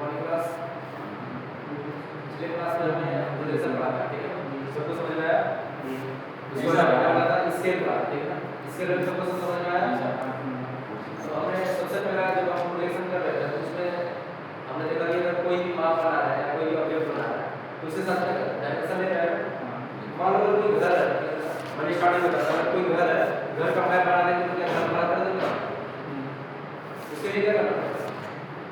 Morning class पिछले class में हमने प्रोजेक्शन पढ़ा था, ठीक है, सबको समझ में आया? उसको क्या पढ़ा था? स्केल पढ़ा, ठीक है ना? स्केल में सबको समझ में आया? तो हमने सबसे पहला जब हम प्रोजेक्शन कर रहे थे तो उसमें हमने देखा कि अगर कोई भी माप बना रहा है या कोई भी ऑब्जेक्ट बना रहा है तो उसके साथ क्या करना है? डायमेंशन ले रहा है। मान लो कोई घर है, मैंने स्टार्टिंग में बताया, कोई घर है, घर का मैप बनाने के लिए क्या घर बना कर देंगे? उसके लिए क्या करना पड़ेगा?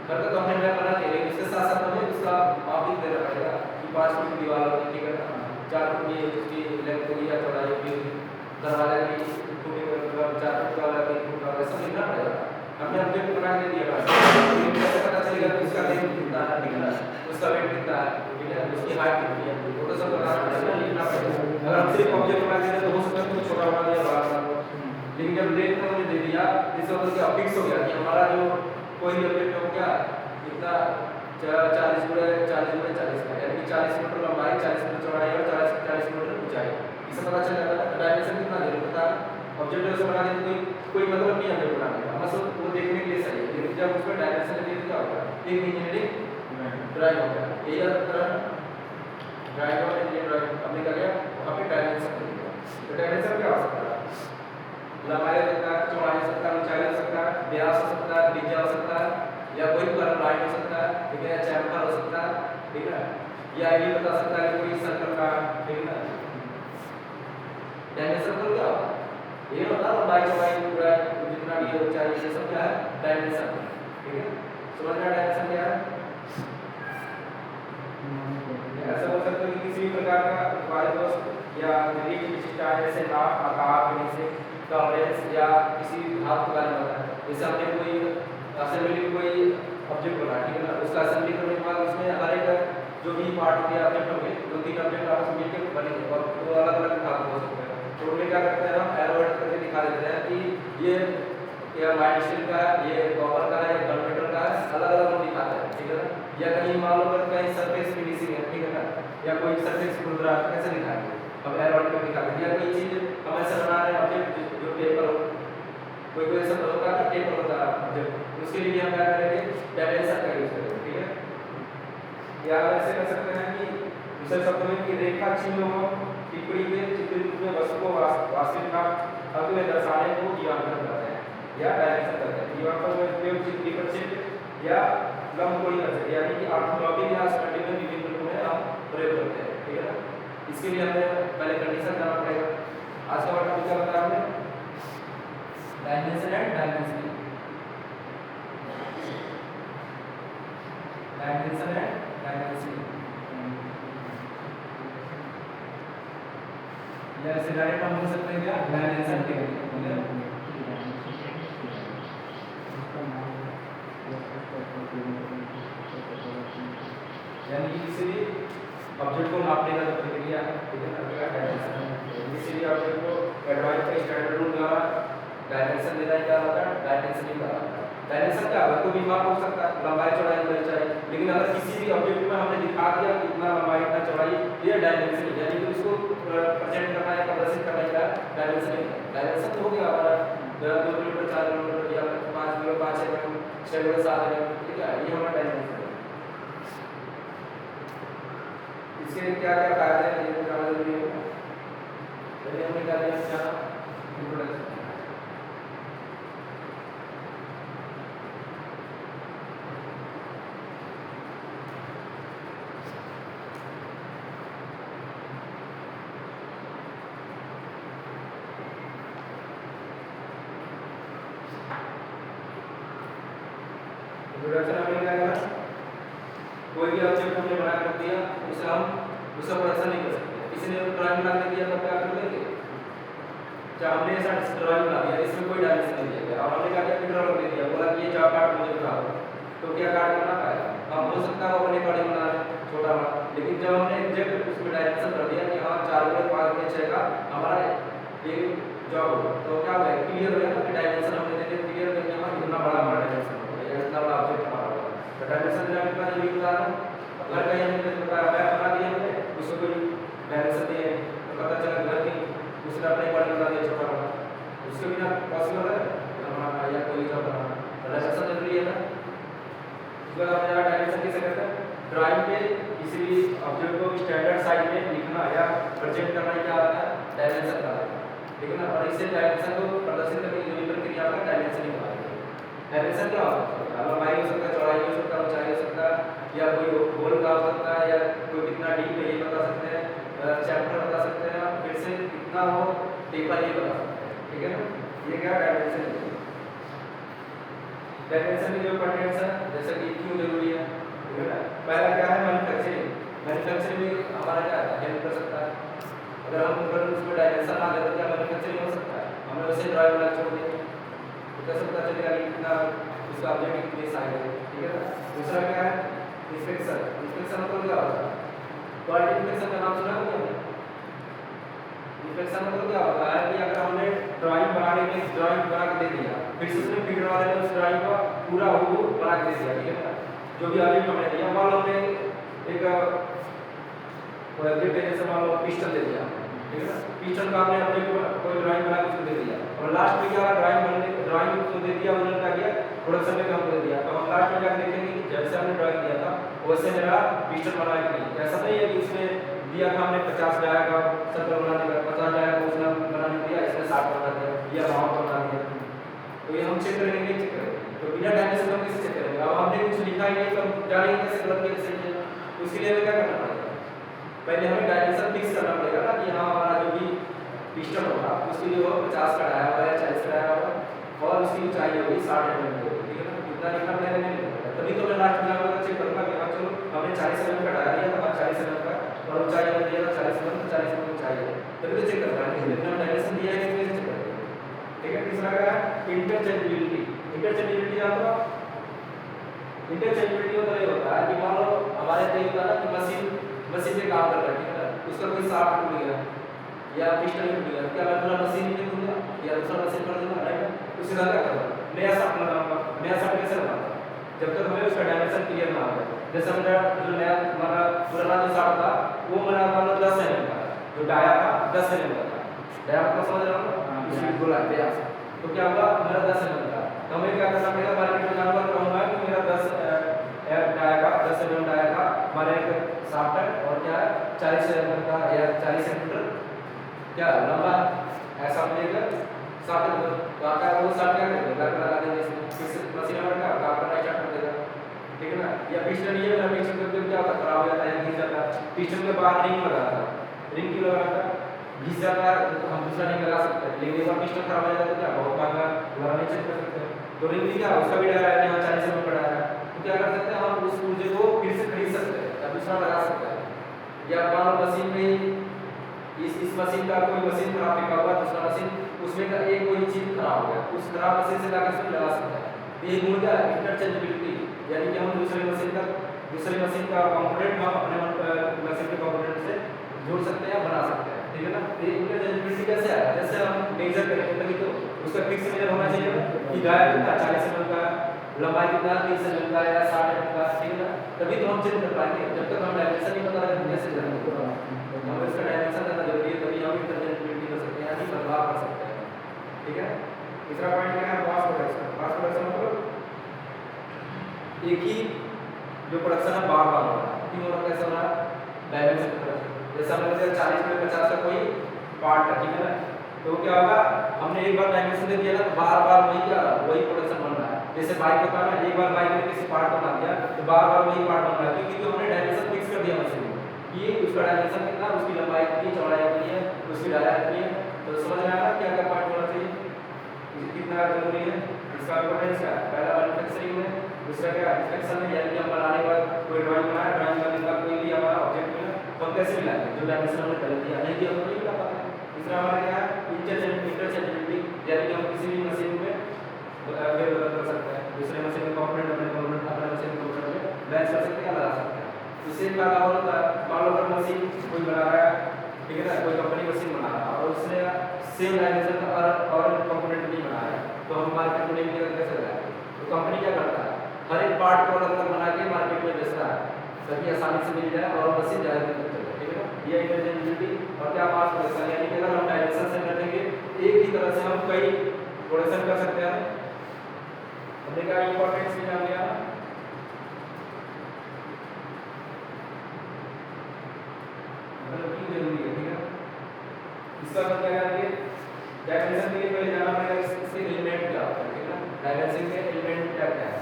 घर का तो हमने मैप बना लिया, लेकिन उसके साथ साथ हमें उसका माप भी देना पड़ेगा कि 5 फीट दीवार होगी, ठीक है ना, 4 फुट की उसकी लेंथ होगी या चौड़ाई होगी, दरवाजा की फुटिंग होगा, 4 फुट का वाला 3 फुट का, ऐसा लिखना पड़ेगा। हमने ऑब्जेक्ट बना के दिया है, लेकिन कैसे पता चलेगा कि उसका लेंथ कितना है, ठीक है ना, उसका वेट कितना है, ठीक है, उसकी हाइट कितनी है, वो तो सब बताना पड़ेगा, लिखना पड़ेगा। अगर हम सिर्फ ऑब्जेक्ट बना के दें तो हो सकता है कुछ छोटा बना दिया, बड़ा बना दिया, लेकिन जब लेंथ हमने दे दिया इसका मतलब क्या फिक्स हो गया कि हमारा जो कोई भी ऑब्जेक्ट हो क्या इतना 40 गुणे 40 का, यानी कि 40 मीटर लंबाई, 40 मीटर चौड़ाई और 40 मीटर ऊंचाई, इससे पता चल जाता है डायमेंशन कितना दे रहा है। ऑब्जेक्ट ऐसे बना देते कोई मतलब नहीं ऑब्जेक्ट बनाने का, हम सब वो देखने के लिए सही है, लेकिन जब उसका डायमेंशन दे दिया होगा एक इंजीनियरिंग ड्राइंग होगा, ये याद रखना, ड्राइंग और इंजीनियरिंग ड्राइंग हमने क्या किया वहाँ पे डायमेंशन दे दिया। तो डायमेंशन क्या हो सकता है? लंबाई हो सकता है, चौड़ाई हो सकता है, ऊंचाई हो सकता है, व्यास हो सकता है, त्रिज्या हो सकता है, या कोई कर्व लाइन हो सकता है, ठीक है, चैम्फर हो सकता है, ठीक है, या ये बता सकता है कि कोई सर्कल का, ठीक है। डायमेंशन तो क्या होता है? ये होता है लंबाई चौड़ाई पूरा जितना भी ऊंचाई ये सब क्या है? डायमेंशन, ठीक है। समझ में डायमेंशन क्या है? ऐसा हो सकता है कि किसी भी प्रकार का वायु वस्तु या निरीक्ष विशिष्टता जैसे नाप, आकार, फिनिशिंग, टॉलरेंस या किसी धातु के बारे में बताया। जैसे हमने कोई असेंबली में कोई ऑब्जेक्ट बना, ठीक है ना, उसका असेंबली करने के बाद उसमें हर एक जो भी पार्ट हो गया ऑब्जेक्ट होंगे, 2-3 ऑब्जेक्ट आपस में मिलकर बनेंगे और वो अलग अलग धातु हो सकते हैं। तो उनमें क्या करते हैं हम एरो ऐड करके दिखा देते हैं कि ये माइल्ड स्टील का है, ये कॉपर का है, ये गनमेटल का है, अलग अलग हम दिखाते हैं, ठीक है ना। या कहीं मान लो अगर कहीं सरफेस फिनिशिंग है, ठीक है ना, या कोई सरफेस खुरदरा कैसे दिखाएंगे हम एरो ऐड करके दिखाते हैं। या कोई चीज हम ऐसा बना रहे हैं ऑब्जेक्ट जो पेपर हो, कोई ऐसा होता है पेपर होता है ऑब्जेक्ट, उसके लिए हम क्या करेंगे डायमेंशन का यूज करेंगे, ठीक है। या ऐसे कर सकते हैं कि दूसरे शब्दों में कि रेखा चिन्ह हो टिप्पणी में चित्रित रूप में वस्तु को वास्तविक अर्थ में दर्शाने को जीवांकन करते हैं या डायमेंशन करते हैं। जीवांकन में उपयोग चित्र प्रक्षेप या लंबकोणीय कर सकते हैं, यानी कि ऑर्थोग्राफिक या स्टडी में विभिन्न रूपों में हम प्रयोग करते हैं, ठीक है ना। इसके लिए हमें पहले कंडीशन जानना पड़ेगा। आज का टॉपिक क्या बताया हमने? Dimension and dimensioning, dimension and dimensioning, या ऐसे डायरेक्ट हम बोल सकते हैं क्या डायमेंशन टेक्निक, यानी कि किसी भी ऑब्जेक्ट को नापने का प्रक्रिया है, ठीक है ना, डायमेंशन। किसी भी ऑब्जेक्ट को एडवाइस का स्टैंडर्ड रूल द्वारा डायमेंशन देना क्या होता है? डायमेंशनिंग का होता है। डायमेंशन क्या होगा? कोई भी माप हो सकता है, लंबाई चौड़ाई ऊंचाई, लेकिन अगर किसी भी ऑब्जेक्ट में हमने दिखा दिया कि इतना लंबाई इतना चौड़ाई, ये डायमेंशन, यानी कि उसको प्रेजेंट करना है, प्रदर्शित करना है, डायमेंशनिंग। डायमेंशन तो हो गया हमारा 2 किलोमीटर 4 किलोमीटर या 5 किलोमीटर 5 mm 6 किलोमीटर 7 mm, ठीक है, ये हमारा डायमेंशन है। इसके क्या क्या फायदे हैं ये जानना जरूरी है। चलिए हमने क्या दिया क्या इंट्रोडक्शन। इंट्रोडक्शन हमने क्या किया? कोई भी ऑब्जेक्ट हमने बना कर दिया, उसे हम उसका प्रोडक्शन नहीं कर सकते। किसी ने ड्राइंग बना के दिया तब क्या कर लेंगे? जब हमने ऐसा ड्राइंग बना दिया, इसमें कोई डायमेंशन नहीं दिया गया और हमने क्या किया इंटरवल दे दिया, बोला कि ये चार पार्ट मुझे बता दो, तो क्या कार्ड बना पाएगा? हाँ हो सकता है वो अपने अकॉर्डिंग बना ले छोटा बड़ा, लेकिन जब हमने एग्जैक्ट उसमें डायमेंशन कर दिया कि हाँ 4 बाई 5 बाई 6 का हमारा एक जॉब होगा, तो क्या होगा क्लियर हो जाएगा कि डायमेंशन हमने दे दिया, क्लियर करके हमारा इतना बड़ा हमारा डायमेंशन होगा या इतना बड़ा ऑब्जेक्ट हमारा होगा। तो डायमेंशन जो कितना जरूरी बता रहा हूँ, अगर कहीं हमने बताया मैप बना दिया हमने, उसको कोई डायमेंशन दिए तो पता चला घर की उसने अपने अकॉर्डिंग बना दिया छोटा बड़ा, उसके बिना पॉसिबल है हमारा या कोई जॉब बनाना, डायमेंशन जरूरी है ना। उसके बाद हमने डायमेंशन कैसे करते हैं, ड्राइंग पे किसी भी ऑब्जेक्ट को स्टैंडर्ड साइज में लिखना या प्रेजेंट करना क्या होता है, डायमेंशन का होता है, ठीक है ना। और इससे डायमेंशन को प्रदर्शित करने की जो प्रक्रिया का डायमेंशन ही होता है। डायमेंशन क्या होता है, लंबाई हो सकता है, चौड़ाई हो सकता है, ऊंचाई हो सकता है, या कोई होल का हो सकता है, या कोई कितना डीप है ये बता सकते हैं, चैप्टर बता सकते हैं, फिर से कितना हो टेपर ये बता सकते हैं, ठीक है ना। ये क्या डायमेंशन है। डायमेंशन में जो कंटेंट्स है जैसे कि क्यों जरूरी है, ठीक है ना। पहला क्या है, मैन्युफैक्चरिंग। मैन्युफैक्चरिंग में हमारा क्या हेल्प कर सकता है, अगर हम उसमें डायमेंशन ना दे तो क्या मैन्युफैक्चरिंग हो सकता है, हमें वैसे ड्राइंग बना छोड़ देंगे तो कैसे पता चलेगा कि कितना उसका ऑब्जेक्ट कितनी साइज है, ठीक है ना। दूसरा क्या है, इंस्पेक्शन। इंस्पेक्शन मतलब क्या होता है, क्वालिटी इंस्पेक्शन का नाम सुना है क्या। इंस्पेक्शन मतलब क्या होता है कि अगर हमने ड्राइंग बनाने में ड्राइंग बना के दे दिया, फिर से उसने फील्ड वाले ने उस ड्राइंग का पूरा हूबहू बना के दे दिया, ठीक है ना। जो भी ऑब्जेक्ट हमने दिया, मान लो हमने एक ऑब्जेक्ट जैसे मान लो पिस्टन दे दिया, ठीक है ना। पिस्टन का हमने अपने कोई ड्राइंग बना के उसको दे दिया, और लास्ट में क्या ड्राइंग उसको दे दिया, उन्होंने क्या किया प्रोडक्शन में काम कर दिया, तो हम लास्ट में जाकर देखेंगे कि जैसे हमने ड्राइंग दिया था वैसे मेरा पिस्टन बना के नहीं। ऐसा नहीं है कि उसमें दिया था हमने 50 डाया का 70 बनाने का, 50 डाया का उसने बनाने दिया, इसने 60 बना दिया या 52 बना दिया, तो ये हम चेक करेंगे, चेक करेंगे। तो बिना डायमेंशन हम कैसे चेक करेंगे, अब हमने कुछ लिखा ही नहीं तो हम जानेंगे कैसे गलत कैसे सही है। तो उसके लिए हमें क्या करना पड़ेगा, पहले हमें डायमेंशन फिक्स करना पड़ेगा ना कि हाँ हमारा जो भी पिस्टन होगा उसके लिए वो 50 का डाया हुआ है, 40 का डाया हुआ है, और उसकी ऊंचाई होगी 60 mm की, ठीक है ना। इतना लिखना पड़ेगा, नहीं तभी तो मैं लास्ट में चेक करूंगा कि हाँ चलो हमने 40 mm का डाया दिया था, 40 mm का, और ऊंचाई हमने दिया था 40 mm, 40 mm ऊंचाई है, तभी तो चेक कर पाएंगे जितना डायमेंशन दिया है कैसे चेक करेंगे, ठीक है। तीसरा क्या है, इंटरचेंजेबिलिटी। इंटरचेंजेबिलिटी आपका इंटरचेंजेबिलिटी मतलब ये होता है कि मान लो हमारे लिए होता है ना कि मशीन पे काम कर रहा है, ठीक है ना, उसका कोई शाफ्ट टूट गया या पिस्टन टूट गया, क्या मैं पूरा मशीन नहीं दूंगा या दूसरा मशीन कर दूंगा, राइट। उसी तरह क्या करूंगा, नया शाफ्ट लगाऊंगा। नया शाफ्ट कैसे लगाऊंगा, जब तक हमें उसका डायमेंशन क्लियर ना हो। जैसे मेरा जो नया हमारा पुराना जो शाफ्ट था वो मेरा मान लो 10 mm का, जो डाया था 10 mm का था, डाया मतलब समझ रहे हो, इसकी बोला है, तो क्या होगा मेरा 10 mm का, तो हमें क्या करना पड़ेगा, मार्केट में जाऊंगा कहूंगा कि मेरा 10 डाया का 10 mm डाया का हमारे एक शाफ्ट है, और क्या है 40 mm का या 40 सेंटीमीटर क्या लंबा, ऐसा मिलेगा शाफ्ट। तो आपका वो शाफ्ट क्या करेगा, लगा देंगे इसमें मशीन में क्या काम करना स्टार्ट कर देगा, ठीक है ना। या पिस्टन ये मेरा पिस्टन करते क्या होता है, खराब हो जाता है, घिस जाता है। पिस्टन के बाहर रिंग लगा था, रिंग क्यों लगा था, घिस जाता है तो हम दूसरा रिंग लगा सकते हैं, लेकिन एक बार पिस्टन खराब हो जाता है तो क्या बहुत महंगा दोबारा नहीं चेक कर सकते हैं। तो रिंग भी क्या उसका भी डाया है यहाँ 40 mm का डाया है, तो क्या कर सकते हैं हम उस पुर्जे को फिर से खरीद सकते हैं या दूसरा लगा सकते हैं। या मान लो मशीन में इस मशीन का कोई मशीन खराब फेंका हुआ, दूसरा मशीन उसमें का एक कोई चीज खराब हो गया, उस खराब मशीन से लाकर इसमें लगा सकते हैं। तो ये गुण क्या है, इंटरचेंजेबिलिटी, यानी कि हम दूसरी मशीन का कंपोनेंट हम अपने मशीन के कंपोनेंट से जोड़ सकते हैं, बना सकते हैं, ठीक है ना। तो ये इंटरचेंजेबिलिटी कैसे आया, जैसे हम मेजर करेंगे तभी तो उसका फिक्स मेजर होना चाहिए कि गाय कितना 40 mm का, लंबाई कितना 30 mm का या 60 mm का, ठीक है ना, तभी तो हम चेक कर पाएंगे। जब तक हम डायमेंशन नहीं पता है कैसे जानेंगे, हमें इसका डायमेंशन देना जरूरी है, तभी हम इंटरचेंजेबिलिटी कर सकते हैं, यानी बदलाव कर सकते हैं, ठीक है। तीसरा पॉइंट क्या है, मास प्रोडक्शन। मास प्रोडक्शन मतलब एक ही जो प्रोडक्शन है बार बार हो रहा है, क्यों हो रहा है, कैसे हो रहा है, डायमेंशन की तरह। जैसे हमने 40 में 50 का कोई पार्ट है, ठीक है ना, तो क्या होगा हमने एक बार डायमेंशन दे दिया ना तो बार बार वही प्रोडक्शन बन रहा है। जैसे बाइक का काम है, एक बार बाइक ने किसी पार्ट बना दिया तो बार बार वही पार्ट बन रहा है, क्योंकि तो हमने डायमेंशन फिक्स कर दिया मशीन में कि उसका डायमेंशन कितना, उसकी लंबाई कितनी, चौड़ाई कितनी है, उसकी डाया कितनी है। तो समझ में आया क्या क्या पॉइंट होना चाहिए, कितना जरूरी है, इसका इंपॉर्टेंस क्या है। पहला मैन्युफैक्चरिंग में, दूसरा क्या इंस्पेक्शन में, यानी कि हम बनाने के बाद कोई ड्राइंग बनाया, ड्राइंग करने का कोई भी हमारा ऑब्जेक्ट मिला तो हम कैसे मिलाएंगे, जो डायमेंशन हमने पहले दिया नहीं दिया तो नहीं मिला पाते। तीसरा हमारा क्या है, इंटरचेंजेबिलिटी, यानी कि हम किसी भी मशीन में फेरबदल कर सकते हैं, दूसरे मशीन में कंपोनेंट अपने मशीन में कंपोनेंट में मैच कर सकते हैं, लगा सकते हैं। इससे क्या लाभ होता है, मान लो अगर मशीन कोई बना रहा है, ठीक है ना, कोई कंपनी मशीन बना रहा है और उसने सेम डायमेंशन और कंपोनेंट नहीं बनाया है, तो हम मार्केट में नहीं लेकर कैसे लगाएंगे। तो कंपनी क्या करता है, हर एक पार्ट को अलग अलग बना के मार्केट में बेचता है ताकि आसानी से मिल जाए और मशीन ज़्यादा दिन तक चले, ठीक है ना। ये इंटरचेंजेबिलिटी। और क्या मास प्रोडक्शन, यानी कि अगर हम डायमेंशन से कर देंगे एक ही तरह से हम कई प्रोडक्शन कर सकते हैं। हमने क्या इंपॉर्टेंस भी जान लिया, इसका मतलब क्या करेंगे, डायमेंशन के लिए पहले जाना पड़ेगा इसके एलिमेंट क्या होता है, ठीक है ना। डायमेंशन के एलिमेंट क्या क्या है,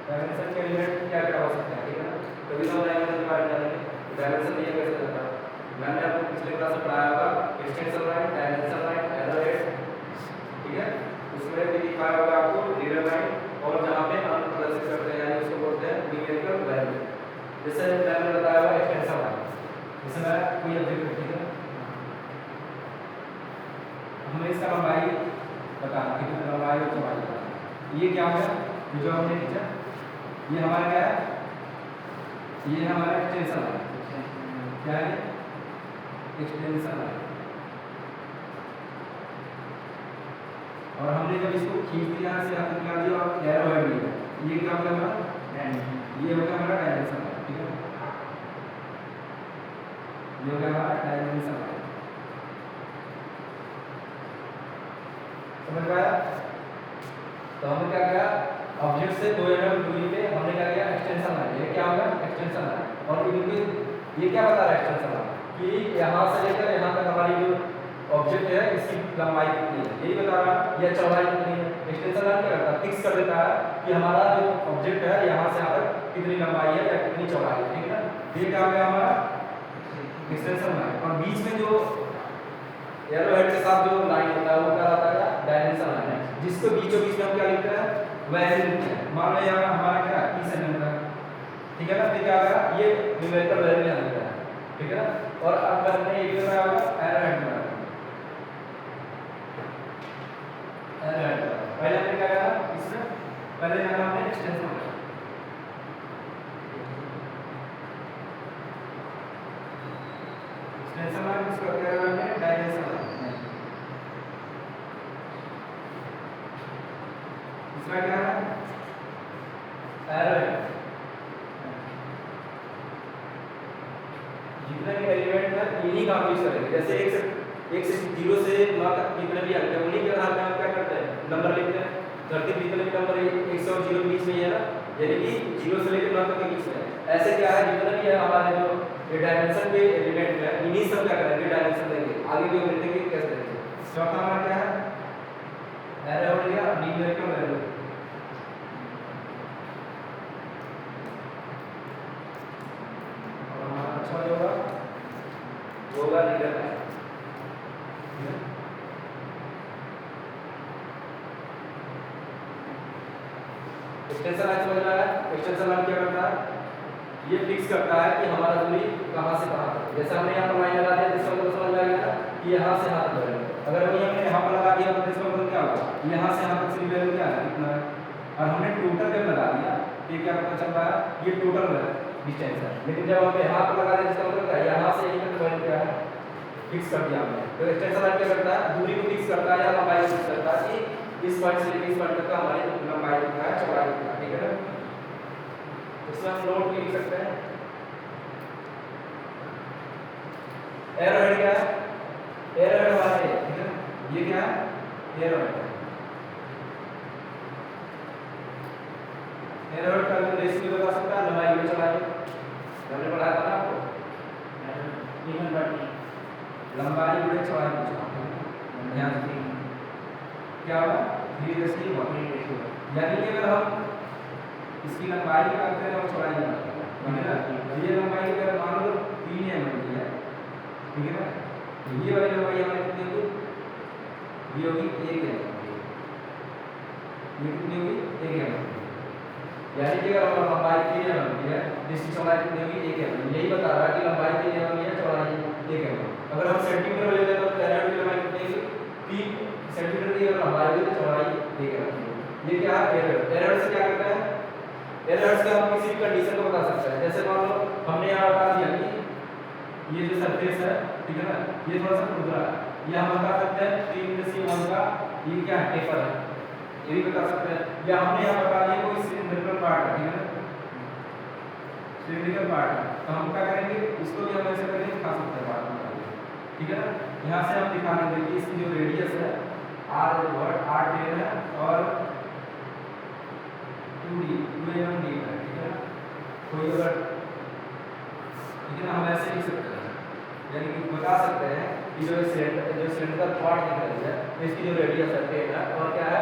डायमेंशन के एलिमेंट क्या क्या हो सकते हैं, ठीक है ना। कभी हम डायमेंशन के बारे में जानेंगे, डायमेंशन ये कैसे होता है। मैंने आपको पिछले क्लास में पढ़ाया होगा extension line, dimension line, arrow head, ठीक है। उसमें भी दिखाया होगा आपको रीडर लाइन, और जहां पे हम प्रदर्शित करते हैं यानी उसको बोलते हैं न्यूमेरिकल वैल्यू। जैसे मैंने बताया हुआ एक्सटेंशन लाइन, जैसे मैं कोई ऑब्जेक्ट, ठीक है, हमें इसका लंबाई बताना, कितनी लंबाई और चौड़ाई बताना। ये क्या है जो हमने खींचा, ये हमारा क्या है, ये हमारा एक्सटेंशन लाइन, क्या है एक्सटेंशन लाइन। और हमने जब इसको खींच दिया से हाथ निकाल दिया और एरो हेड लिया, ये क्या होगा हमारा, ये होगा हमारा डायमेंशन लाइन, ठीक है, ये होगा हमारा डायमेंशन लाइन। समझ में आया। तो हमने क्या किया, ऑब्जेक्ट से 2 mm दूरी पे हमने क्या किया एक्सटेंशन लाइन, ये क्या होगा एक्सटेंशन लाइन। और इनके ये क्या बता रहा है एक्सटेंशन लाइन कि यहाँ से लेकर यहाँ तक हमारी जो ऑब्जेक्ट है इसकी लंबाई कितनी है, यही बता रहा है, या चौड़ाई कितनी है। एक्सटेंशन लाइन क्या करता है, फिक्स कर देता है कि हमारा जो ऑब्जेक्ट है यहाँ से यहाँ तक कितनी लंबाई है या कितनी चौड़ाई है, ठीक है ना। ये क्या हो गया हमारा एक्सटेंशन लाइन। और बीच में जो एरो हेड के साथ जो लाइन होता है वो क्या होता है डायमेंशन लाइन है, जिसको बीचों बीच में हम क्या लिखते हैं वैल्यू लिखते हैं। मान लो यहाँ हमारा क्या 30 सेंटीमीटर, ठीक है ना, फिर क्या होगा ये न्यूमेरिकल वैल्यू यहाँ लिखा है, ठीक है ना। और अब हमने ये क्या होगा एरो हेड में, एरो हेड पहले हमने क्या करा इसमें, पहले जाना हमने एक्सटेंशन लाइन, एक्सटेंशन लाइन इसको क्या करा हमने डायमेंशन लाइन। इसका क्या है एरो हेड, जितने भी एलिमेंट है इन्हीं का हम यूज करेंगे। जैसे एक से 0 से 9 तक जितने भी अंक है उन्हीं के आधार पर हम क्या करते हैं नंबर लिखते हैं। धरती पर जितने भी नंबर 100 और 0 के बीच में ही है ना, यानी कि 0 से लेकर 9 तक के बीच में है। ऐसे क्या है जितने भी है हमारे जो ये डायमेंशन के एलिमेंट है इन्हीं सब क्या करेंगे डायमेंशन देंगे, आगे भी हम देखेंगे कैसे देंगे। चौथा हमारा क्या है एरो हेड या न्यूमेरिकल वैल्यू। और हमारा अच्छा होगा होगा रीडर लाइन, एक्सटेंशन लाइन समझ में आया। एक्सटेंशन लाइन क्या करता है, ये फिक्स करता है कि हमारा दूरी कहां से कहां तक। जैसे हमने यहाँ पर लाइन लगा दिया जिसका मतलब समझ में आ गया कि यहाँ से यहाँ तक है। अगर हम हमने यहाँ पर लगा दिया तो इसका मतलब क्या होगा यहाँ से यहाँ तक की वैल्यू क्या है कितना है। और हमने टोटल जब लगा दिया ये क्या पता चल रहा है ये टोटल डिस्टेंस है। लेकिन जब हमने यहाँ पर लगा दिया इसका मतलब क्या है यहाँ से यहीं तक वैल्यू क्या है फिक्स कर दिया हमने। तो एक्सटेंशन लाइन क्या करता है दूरी को फिक्स करता है या लंबाई को फिक्स करता है कि इस पॉइंट से लेकर इस पॉइंट तक का हमारी लंबाई कितना है चौड़ाई कितना है, ठीक है ना। इसमें हम नोट भी लिख सकते हैं। एरो हेड क्या है, एरो हेड हमारा है, ठीक है, ये क्या है एरो हेड। एरो हेड का रेशियो बता सकता है लंबाई में चौड़ाई, हमने पढ़ाया था ना आपको इवन बाटी लंबाई गुणे चौड़ाई पूछा ध्यान रखिए क्या होगा 3:1 यानी कि अगर हम इसकी लंबाई की बात करें और चौड़ाई की बात करें, ठीक है ना। ये लंबाई अगर मान लो 3 mm की है, ठीक है ना, तो ये वाली लंबाई हमारी कितनी होगी ये होगी 1 mm, ये कितनी होगी 1 mm, यानी कि अगर हमारी लंबाई 3 mm की है जिसकी चौड़ाई कितनी होगी 1 mm। यही बता रहा है कि लंबाई 3 mm है चौड़ाई 1 mm। अगर हम सेंटीमीटर ले लेते तो एरो की लंबाई कितनी होगी 3 सेंटीमीटर की, अगर लंबाई होगी तो चौड़ाई 1 mm। ये क्या है एरो। एरो से क्या करता है एरो से हम किसी भी कंडीशन को बता सकते हैं। जैसे मान लो हमने यहाँ बता दिया कि ये जो सरफेस है, ठीक है ना, ये थोड़ा सा खुरदरा है, या हम बता सकते हैं 3:1 का ये क्या है टेपर है, ये भी बता सकते हैं। या हमने यहाँ बता दिया कोई सिलिंड्रिकल पार्ट है, ठीक है ना, सिलिंड्रिकल पार्ट है, तो हम क्या करेंगे इसको भी हम ऐसे करके दिखा सकते हैं पार्ट में, ठीक है ना। यहाँ से हम दिखा देंगे कि इसकी जो रेडियस है r10 है और 2 mm है, ठीक है ना। कोई अगर लिख सकते हैं, यानी कि बता सकते हैं कि जो सिलेंडर पार्ट दिख रही है इसकी जो रेडियस है 10 है और क्या है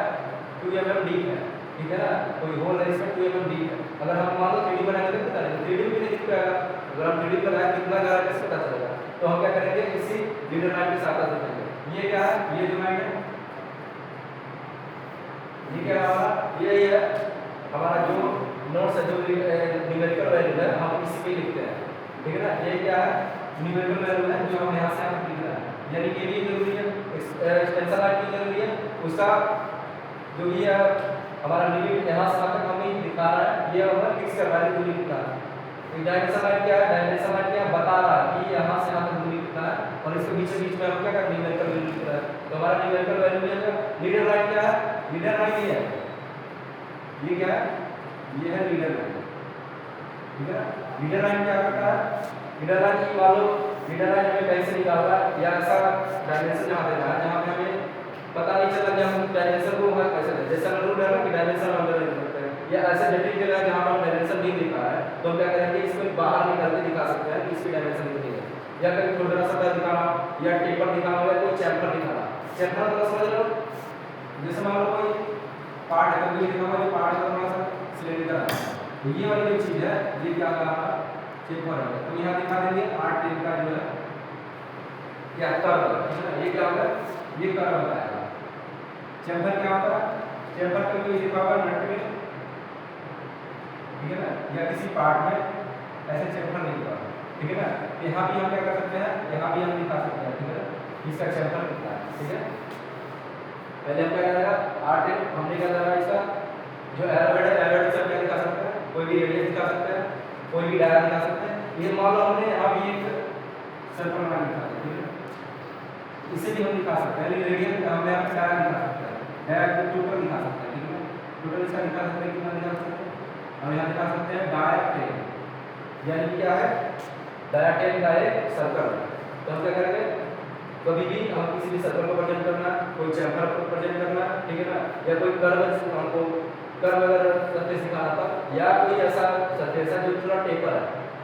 2 mm डीप है, ठीक है ना, कोई होल है इसमें 2 mm डीप है। अगर हम मान लो 3D बनाएंगे तो पता नहीं 3D भी नहीं दिख पाएगा, अगर हम 3D बनाए कितना गहरा कैसे पता चलेगा, तो हम क्या करेंगे इसी लीडर लाइन के साथ दिखाएंगे। ये क्या है, ये जो लाइन है ये क्या है हमारा, ये है हमारा जो नोट्स है, जो न्यूमेरिकल वैल्यू है हम इसी पे लिखते हैं, ठीक है ना। ये क्या है न्यूमेरिकल वैल्यू है जो हम यहाँ से यहाँ लिख रहे हैं, यानी कि ये जरूरी है, एक्सटेंशन लाइन की जरूरी है, उसका जो भी है हमारा लिमिट यहाँ से तक हम ही दिखा रहा है, ये हमारा फिक्स कर रहा है दूरी कितना है। डायमेंशन लाइन क्या है, डायमेंशन लाइन क्या बता रहा है कि यहाँ से यहाँ तक दूरी कितना है, और इसके बीच बीच में हम क्या कर न्यूमेरिकल वैल्यू लिख रहा है, तो हमारा न्यूमेरिकल वैल्यू है। लीडर लाइन क्या है, लीडर लाइन ये है, ये क्या है, ये है लीडर लाइन, ठीक है। लीडर लाइन क्या करता है, लीडर लाइन की मान लो लीडर लाइन हमें कहीं से निकालना है या ऐसा डायमेंशन जहाँ देना है जहाँ पे हमें पता नहीं चला कि हम डायमेंशन को वहाँ कैसे दें, जैसा रूल है ना कि डायमेंशन हम दे सकते हैं, या ऐसे जटिल जगह जहाँ पर हम डायमेंशन नहीं दिखा है तो हम क्या करेंगे इसको बाहर निकाल के दिखा सकते हैं कि इसकी डायमेंशन कितनी है, या कहीं खुरदरा सा दिखाना या टेपर दिखाना या कोई चैम्फर दिखाना। चैम्फर मतलब समझ लो, जैसे मान लो कोई पार्ट है तो ये दिखा हुआ, ये पार्ट है थोड़ा सा सिलेंडर है, तो ये वाली जो चीज है ये क्या हमारा चैम्फर है, तो यहाँ दिखा देंगे 8 10 का जो है या कर्व, ठीक है ना, ये क्या होगा, ये कर्व बताएगा। चैम्फर क्या होता है, चैम्फर का कोई लिखा हुआ नट में, ठीक है ना, या किसी पार्ट में ऐसे चैम्फर नहीं होगा, ठीक है ना। यहाँ भी हम क्या कर सकते हैं, यहाँ भी हम दिखा सकते हैं, ठीक है ना, इसका चैम्फर कितना है, ठीक है। पहले हम क्या करेगा 8 हमने क्या करा इसका जो एरोहेड है, एरोहेड से क्या दिखा सकते हैं, कोई भी रेडियस दिखा सकते हैं, कोई भी डाया दिखा सकते हैं। ये मान लो हमने यहाँ भी एक सर्कल बना दिखा है, ठीक है, इसे भी हम दिखा सकते हैं, लेकिन रेडियस हमने यहाँ पे डाया दिखा सकते हैं, डाया को टोटल दिखा सकते हैं, ठीक है, टोटल इसका दिखा सकते हैं, कितना दिखा सकते हैं, हम यहाँ दिखा सकते हैं डाया 10, यानी क्या है डाया 10 का एक सर्कल। तो हम क्या करेंगे कभी भी हम किसी भी सर्कल को प्रेजेंट करना, कोई चैम्फर को प्रेजेंट करना, ठीक है ना, या कोई कर्व हमको कर्व अगर सरफेस दिखाना था या कोई ऐसा सरफेस है जो थोड़ा टेपर है,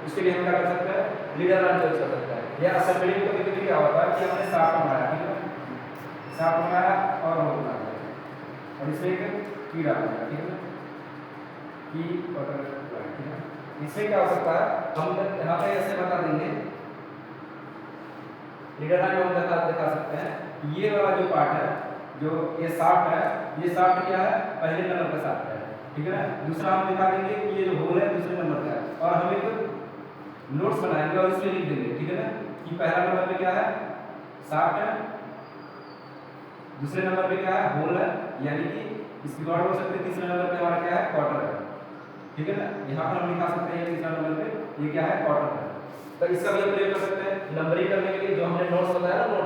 उसके लिए हम क्या कर सकते हैं लीडर लाइन यूज कर सकते हैं। या असेंबली में कभी कभी क्या होता है कि हमने शाफ्ट बनाया, ठीक है, शाफ्ट बनाया और रोड बना दिया और इसमें एक की डाल दिया, ठीक है ना, की पकड़, ठीक है। इससे क्या हो सकता है हम यहाँ पे ऐसे बता देंगे, लीडर लाइन हम दिखा सकते हैं ये वाला जो पार्ट है, जो ये शाफ्ट है, ये शाफ्ट क्या है पहले नंबर का शाफ्ट है, ठीक है ना। दूसरा हम दिखा देंगे कि ये जो होल है दूसरे नंबर का है, और हम एक नोट्स बनाएंगे और इसमें लिख देंगे, ठीक है ना, कि पहला नंबर पे क्या है शाफ्ट है, दूसरे नंबर पे क्या है होल है, यानी कि इसकी गौड़ हो सकते हैं, तीसरे नंबर पे हमारा क्या है क्वार्टर है, ठीक है ना। यहाँ पर हम दिखा सकते हैं तीसरा नंबर पे ये क्या है क्वार्टर है। तो इसका भी हम प्रयोग कर सकते हैं नंबरिंग करने के लिए, जो हमने नोट्स बताया ना,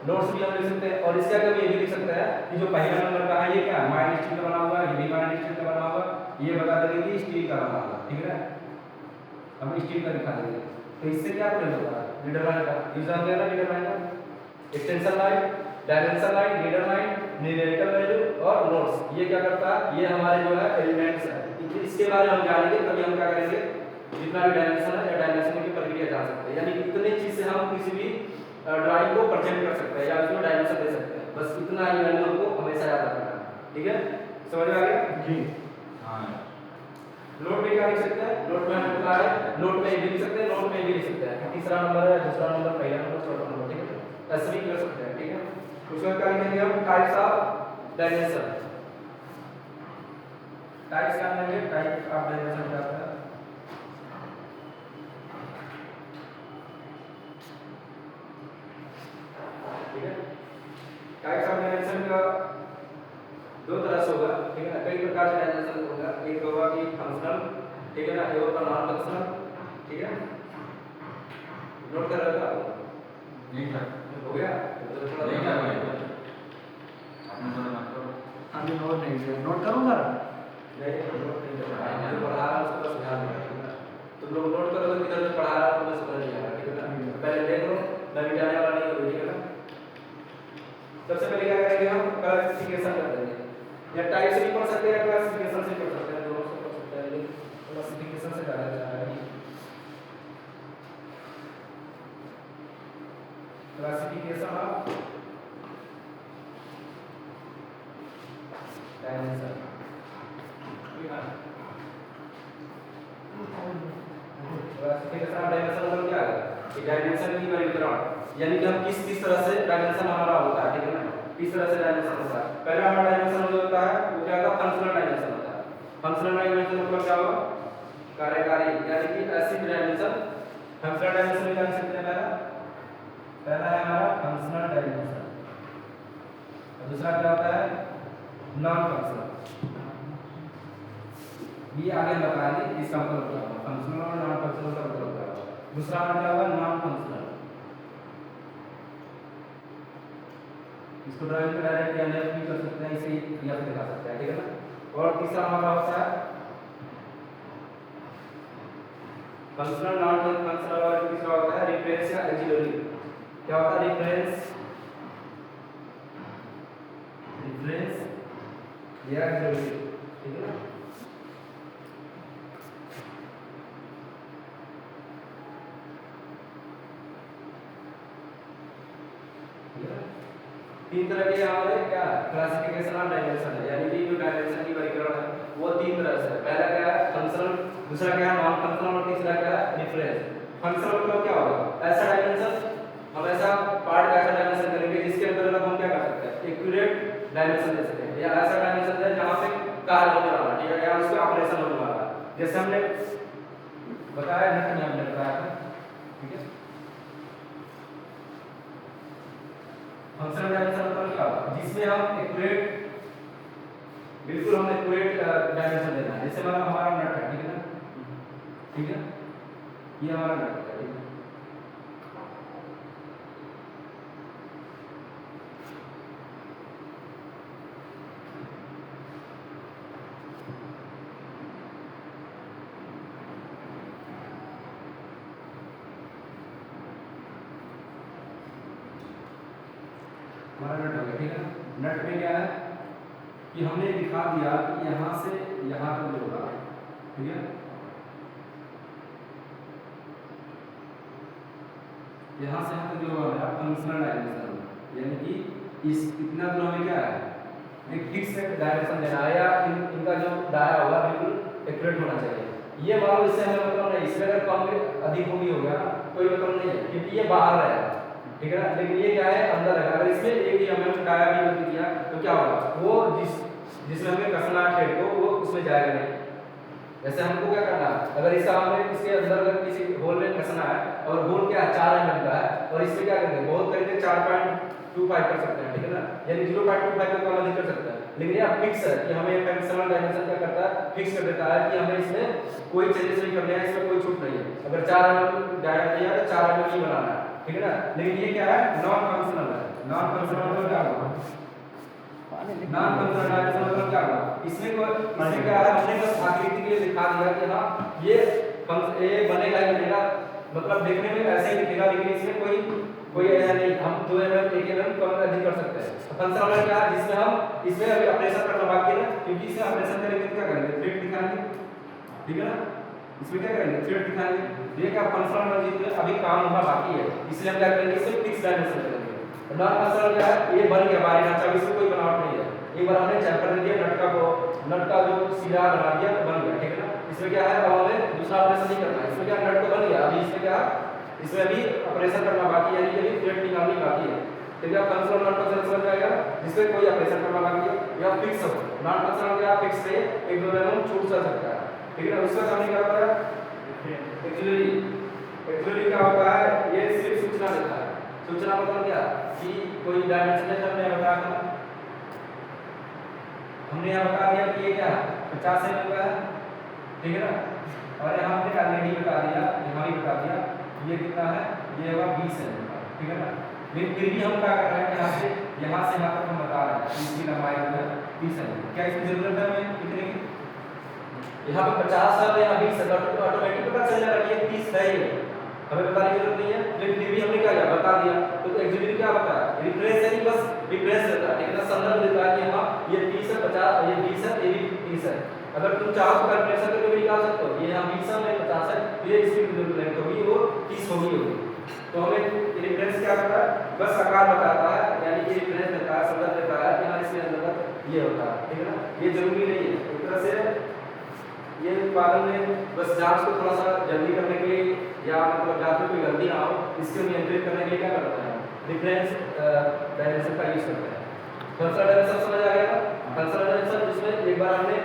नोट्स भी हम लिख सकते हैं, और इसका भी ये भी लिख सकते हैं कि जो पहला नंबर का है ये क्या माइल्ड स्टील का बना हुआ है, ये भी माइल्ड स्टील का बना हुआ, ये बता देंगे कि स्टील का बना हुआ, ठीक है ना, हम स्टील का दिखा देंगे। तो इससे क्या प्रयोग होता है लीडर लाइन का यूज आ गया ना, लीडर लाइन का extension line, dimension line, leader line, numerical value और नोट्स, ये क्या करता है ये हमारे जो है एलिमेंट्स है, इसके बारे में हम जानेंगे तभी हम क्या करेंगे जितना भी डायमेंशन है या डायमेंशन की प्रक्रिया जान सकते हैं, यानी इतनी चीज से हम किसी भी ड्राइंग को प्रेजेंट कर सकते हैं या उसमें डायमेंशन दे सकते हैं, बस इतना ही वैल्यू हमको हमेशा याद रखना है, ठीक है, समझ में आ गया जी। हां नोट में क्या लिख सकते हैं, नोट में हम बता रहे हैं, नोट में भी लिख सकते हैं, नोट में भी लिख सकते हैं, तीसरा नंबर है, दूसरा नंबर, पहला नंबर, चौथा नंबर, ठीक है, ऐसे भी कर सकते हैं, ठीक है। उसमें क्या लिखेंगे हम टाइप्स ऑफ डायमेंशन, टाइप्स क्या लेंगे, टाइप ऑफ डायमेंशन क्या होता है, ठीक है। टाइप्स ऑफ डायमेंशन का दो तरह से होगा, ठीक है ना, कई प्रकार से डायमेंशन होगा, एक होगा कि फंक्शनल, ठीक है ना, एक होगा नॉन फंक्शनल, ठीक है, नोट कर रहे हो नहीं सर हो गया तो थोड़ा नहीं कर रहे आपने थोड़ा मत करो, हम नोट नहीं किया, नोट करो सर नहीं नोट नहीं कर रहा है, जो पढ़ा रहा है उसको बस ध्यान रखना, तुम लोग नोट करो तो किधर से पढ़ा रहा है तुम्हें समझ नहीं आ रहा, ठीक है ना, पहले देख लो मैं मिटाने वाला नहीं हूं, ठीक है ना। सबसे पहले क्या करेंगे हम क्लासिफिकेशन कर देंगे, या टाइप से भी पढ़ सकते हैं क्लासिफिकेशन से पढ़ सकते हैं, दोनों से पढ़ सकते हैं, लेकिन क्लासिफिकेशन से ज्यादा अच्छा है। Classification of dimension. Classification of dimension मतलब क्या है कि डायमेंशन की वर्गीकरण, यानी कि हम किस तरह से डायमेंशन हमारा होता है, ठीक है ना, किस तरह से डायमेंशन होता है। पहला हमारा डायमेंशन जो होता है वो क्या होता है, फंक्शनल डायमेंशन होता है। फंक्शनल डायमेंशन मतलब क्या होगा, कार्यकारी, यानी कि ऐसी डायमेंशन। फंक्शनल डायमेंशन में क्या लिख सकते हैं, पहला है हमारा फंक्शनल डायमेंशन, और दूसरा क्या होता है, नॉन फंक्शनल। ये आगे बताएंगे इसका मतलब क्या होगा, फंक्शनल और नॉन फंक्शनल का मतलब क्या होगा। दूसरा हमारा क्या होगा, नॉन फंक्शनल, इसको ड्राइंग में डायरेक्ट या लेफ्ट भी कर सकते हैं, इसे या दिखा सकते हैं, ठीक है ना। और तीसरा हमारा होता है फंक्शनल, नॉन फंक्शनल, और तीसरा होता है रेफरेंस या एक्सिलरी। क्या होता है, रेफरेंस या एक्सिलरी, ठीक है ना। तीन तरह के हमारे क्या क्लासिफिकेशन ऑफ डायमेंशन है, यानी कि जो डायमेंशन की वर्गीकरण है वो तीन तरह से है। पहला क्या है, फंक्शनल, दूसरा क्या है, नॉन फंक्शनल, और तीसरा क्या है, डिफरेंस। फंक्शनल मतलब क्या होगा, ऐसा डायमेंशन, हम ऐसा पार्ट का ऐसा डायमेंशन करेंगे जिसके अंदर हम क्या कर सकते हैं, एक्यूरेट डायमेंशन दे सकते हैं, या ऐसा डायमेंशन है जहां पे कार्य होने वाला, ठीक है, या उसका ऑपरेशन होने वाला, जैसे हमने बताया नट में हमने बताया था, ठीक है। फंक्शनल डायमेंशन मतलब क्या होगा, जिसमें हम एक्यूरेट, बिल्कुल हमें एक्यूरेट डायमेंशन देना है। जैसे हमारा नट है, ठीक है ना, ठीक है, ये हमारा नट है, ठीक है। हमारा नट हो गया, ठीक है। नट में क्या है कि हमने दिखा दिया कि यहाँ से यहाँ तक जो होगा, ठीक है, यहाँ से यहाँ तक जो होगा मेरा फंक्शनल डायमेंशन, यानी कि इस इतना दूर हमें क्या है, एक फिक्स डायमेंशन देना है, या इनका जो दायरा होगा बिल्कुल एक्यूरेट होना चाहिए। ये मान लो इससे हमें मतलब नहीं, इसमें अगर कम अधिक भी हो गया कोई मतलब नहीं है, क्योंकि ये बाहर है, ठीक है ना, लेकिन ये क्या है, अंदर है। अगर इसमें एक ही हमें टाया भी गलती किया तो क्या होगा, वो जिसमें हमें कसना है थ्रेड को, वो उसमें जाएगा नहीं। जैसे हमको क्या करना है, अगर इसका हमें इसके अंदर अगर किसी होल में कसना है, और होल क्या है 4 mm का है, और इसमें क्या करेंगे, बहुत करेंगे 4.25 कर सकते हैं, ठीक है ना, यानी 0.25 का कम अधिक कर सकते हैं। लेकिन ये फिक्स है कि हमें फंक्शनल डायमेंशन क्या करता है, फिक्स कर देता है कि हमें इसमें कोई चेंजेस नहीं करने हैं, इसमें कोई छूट नहीं है। अगर 4 mm डायमीटर दिया तो 4 mm ही बनाना है, ठीक है ना। लेकिन ये क्या है, नॉन फंक्शनल है। नॉन फंक्शनल मतलब क्या होगा, नॉन फंक्शनल डायमेंशन मतलब क्या होगा, इसमें क्या है, हमने बस आकृति के लिए दिखा दिया कि हाँ ये बनेगा ही बनेगा, मतलब देखने में ऐसे ही दिखेगा, लेकिन इसमें कोई ऐसा नहीं, हम 2 mm 1 mm कम अधिक कर सकते हैं। फंक्शनल क्या है, जिसमें हम इसमें अभी ऑपरेशन करना बाकी है ना, क्योंकि इसमें ऑपरेशन करेंगे तो क्या करेंगे, थ्रेड दिखाएंगे, ठीक है ना, इसमें क्या करेंगे, थ्रेड दिखाएंगे। ये क्या फंक्शनल में अभी काम होना बाकी है, इसलिए हम क्या करेंगे, इसमें फिक्स डायमेंशन करेंगे। नॉन फंक्शनल क्या है, ये बन गया बारी ना, चाबी से कोई बनावट नहीं है, एक बार हमने चैम्पर दे दिया, नट का जो सीधा बना दिया तो बन गया, ठीक है ना। इसमें क्या है, अब हमें दूसरा ऑपरेशन नहीं करना है, इसमें क्या नट तो बन गया, अभी इसमें क्या, इसमें अभी ऑपरेशन करना बाकी है, यानी कि अभी थ्रेड निकालनी बाकी है। तो क्या फंक्शनल नॉन फंक्शनल समझ जाएगा, जिसमें कोई ऑपरेशन करना बाकी है, या फिक्स हो। नॉन फंक्शनल क्या फिक्स है, 1-2 mm छूट सकता है, ठीक है ना। उसका काम क्या होता है, एक्चुअली क्या होता है, ये सिर्फ सूचना देता है। सूचना मतलब क्या, कि कोई डायमेंशन हमने बताया था, हमने यहाँ बता दिया कि ये क्या 50 mm का है, ठीक है ना, और यहाँ हमने ऑलरेडी बता दिया, यहाँ भी बता दिया ये कितना है, ये होगा 20 mm का, ठीक है ना। लेकिन फिर भी हम क्या कर रहे हैं, यहाँ से यहाँ तक हम बता रहे हैं इसकी लंबाई जो है 30 mm। क्या इसकी जरूरत है हमें कितने की, यहाँ पे 50 है, यहाँ 20 है, तो ऑटोमेटिक पता चल जाएगा कि ये 30 है ही, हमें बताने की जरूरत नहीं है। लेकिन फिर भी हमने क्या किया, बता दिया, तो एक्चुअली क्या होता है, रिफरेंस है, बस रिफरेंस देता है, ठीक है, संदर्भ देता है कि हाँ ये 30 है, 50 ये 20 है, ये भी 30 है। अगर तुम चाहो तो कैलकुलेशन करके भी निकाल सकते हो, ये यहाँ 20 है, 50 है, तो ये इसकी लेंथ होगी वो 30 होगी। तो हमें रेफरेंस क्या करता है, बस आकार बताता है, यानी कि रेफरेंस देता है, संदर्भ देता है कि हाँ इसके अंतर्गत ये होता है, ठीक है ना। ये जरूरी नहीं है, एक तरह से ये उत्पादन में बस जांच को थोड़ा सा जल्दी करने के लिए या मतलब जांच में कोई गलती ना हो इसको नियंत्रित करने के लिए क्या करता है, रेफरेंस डायमेंशन का यूज करता है। फंक्शनल डायमेंशन समझ आ गया ना। फंक्शनल डायमेंशन जिसमें एक बार हमने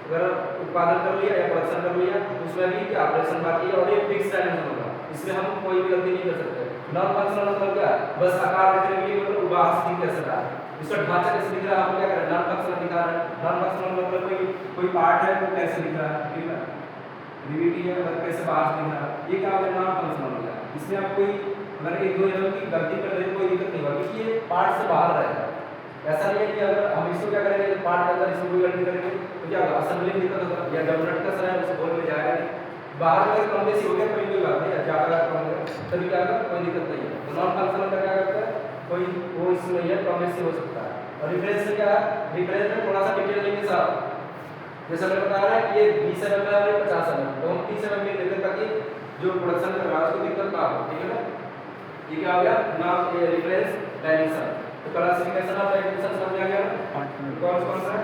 अगर उत्पादन कर लिया या प्रोडक्शन कर लिया उसमें भी क्या ऑपरेशन बाकी है और ये फिक्स डायमेंशन होगा, इसमें हम कोई भी गलती नहीं कर सकते। नॉन फंक्शनल मतलब क्या, बस आकार देखने के लिए मतलब उबाह से दिख कैसे रहा है, इसका ढांचा कैसे दिख रहा है, हम क्या करें नॉन फंक्शनल दिखा रहे हैं। नॉन फंक्शनल मतलब कोई पार्ट है वो कैसे दिख रहा है, ठीक है, डीवीटी है मतलब कैसे बाहर से दिख रहा है, ये क्या होगा नॉन फंक्शनल हो गया। इसमें आप कोई अगर एक दो एमएम की गलती कर रहे हैं कोई दिक्कत नहीं होगी क्योंकि ये पार्ट से बाहर रहेगा। ऐसा नहीं है कि अगर हम इसको क्या करेंगे पार्ट के अंदर इसको कोई गलती करेंगे तो क्या होगा, असेंबली में दिक्कत होगा या डबल का समय उसे बोल में जाएगा नहीं। बाहर में कम बेसी हो गया कोई बात नहीं, ज्यादा कम हो गया तभी क्या होगा, कोई दिक्कत नहीं है। तो नॉन फंक्शनल का क्या करता है, कोई वो इशू नहीं है, कम बेसी हो सकता है। और रिफरेंस में क्या है, रिफरेंस में थोड़ा सा डिटेल लेंगे साहब, जैसे मैंने बताया है कि ये 20 एमएम है और 50 एमएम, तो हम 30 एमएम में लेते ताकि जो प्रोडक्शन कर रहा है उसको दिक्कत ना हो, ठीक है ना। ये क्या हो गया नाम, ये रेफरेंस डायमेंशन। तो क्लासिफिकेशन ऑफ डायमेंशन समझ आ गया ना, कौन कौन सा है।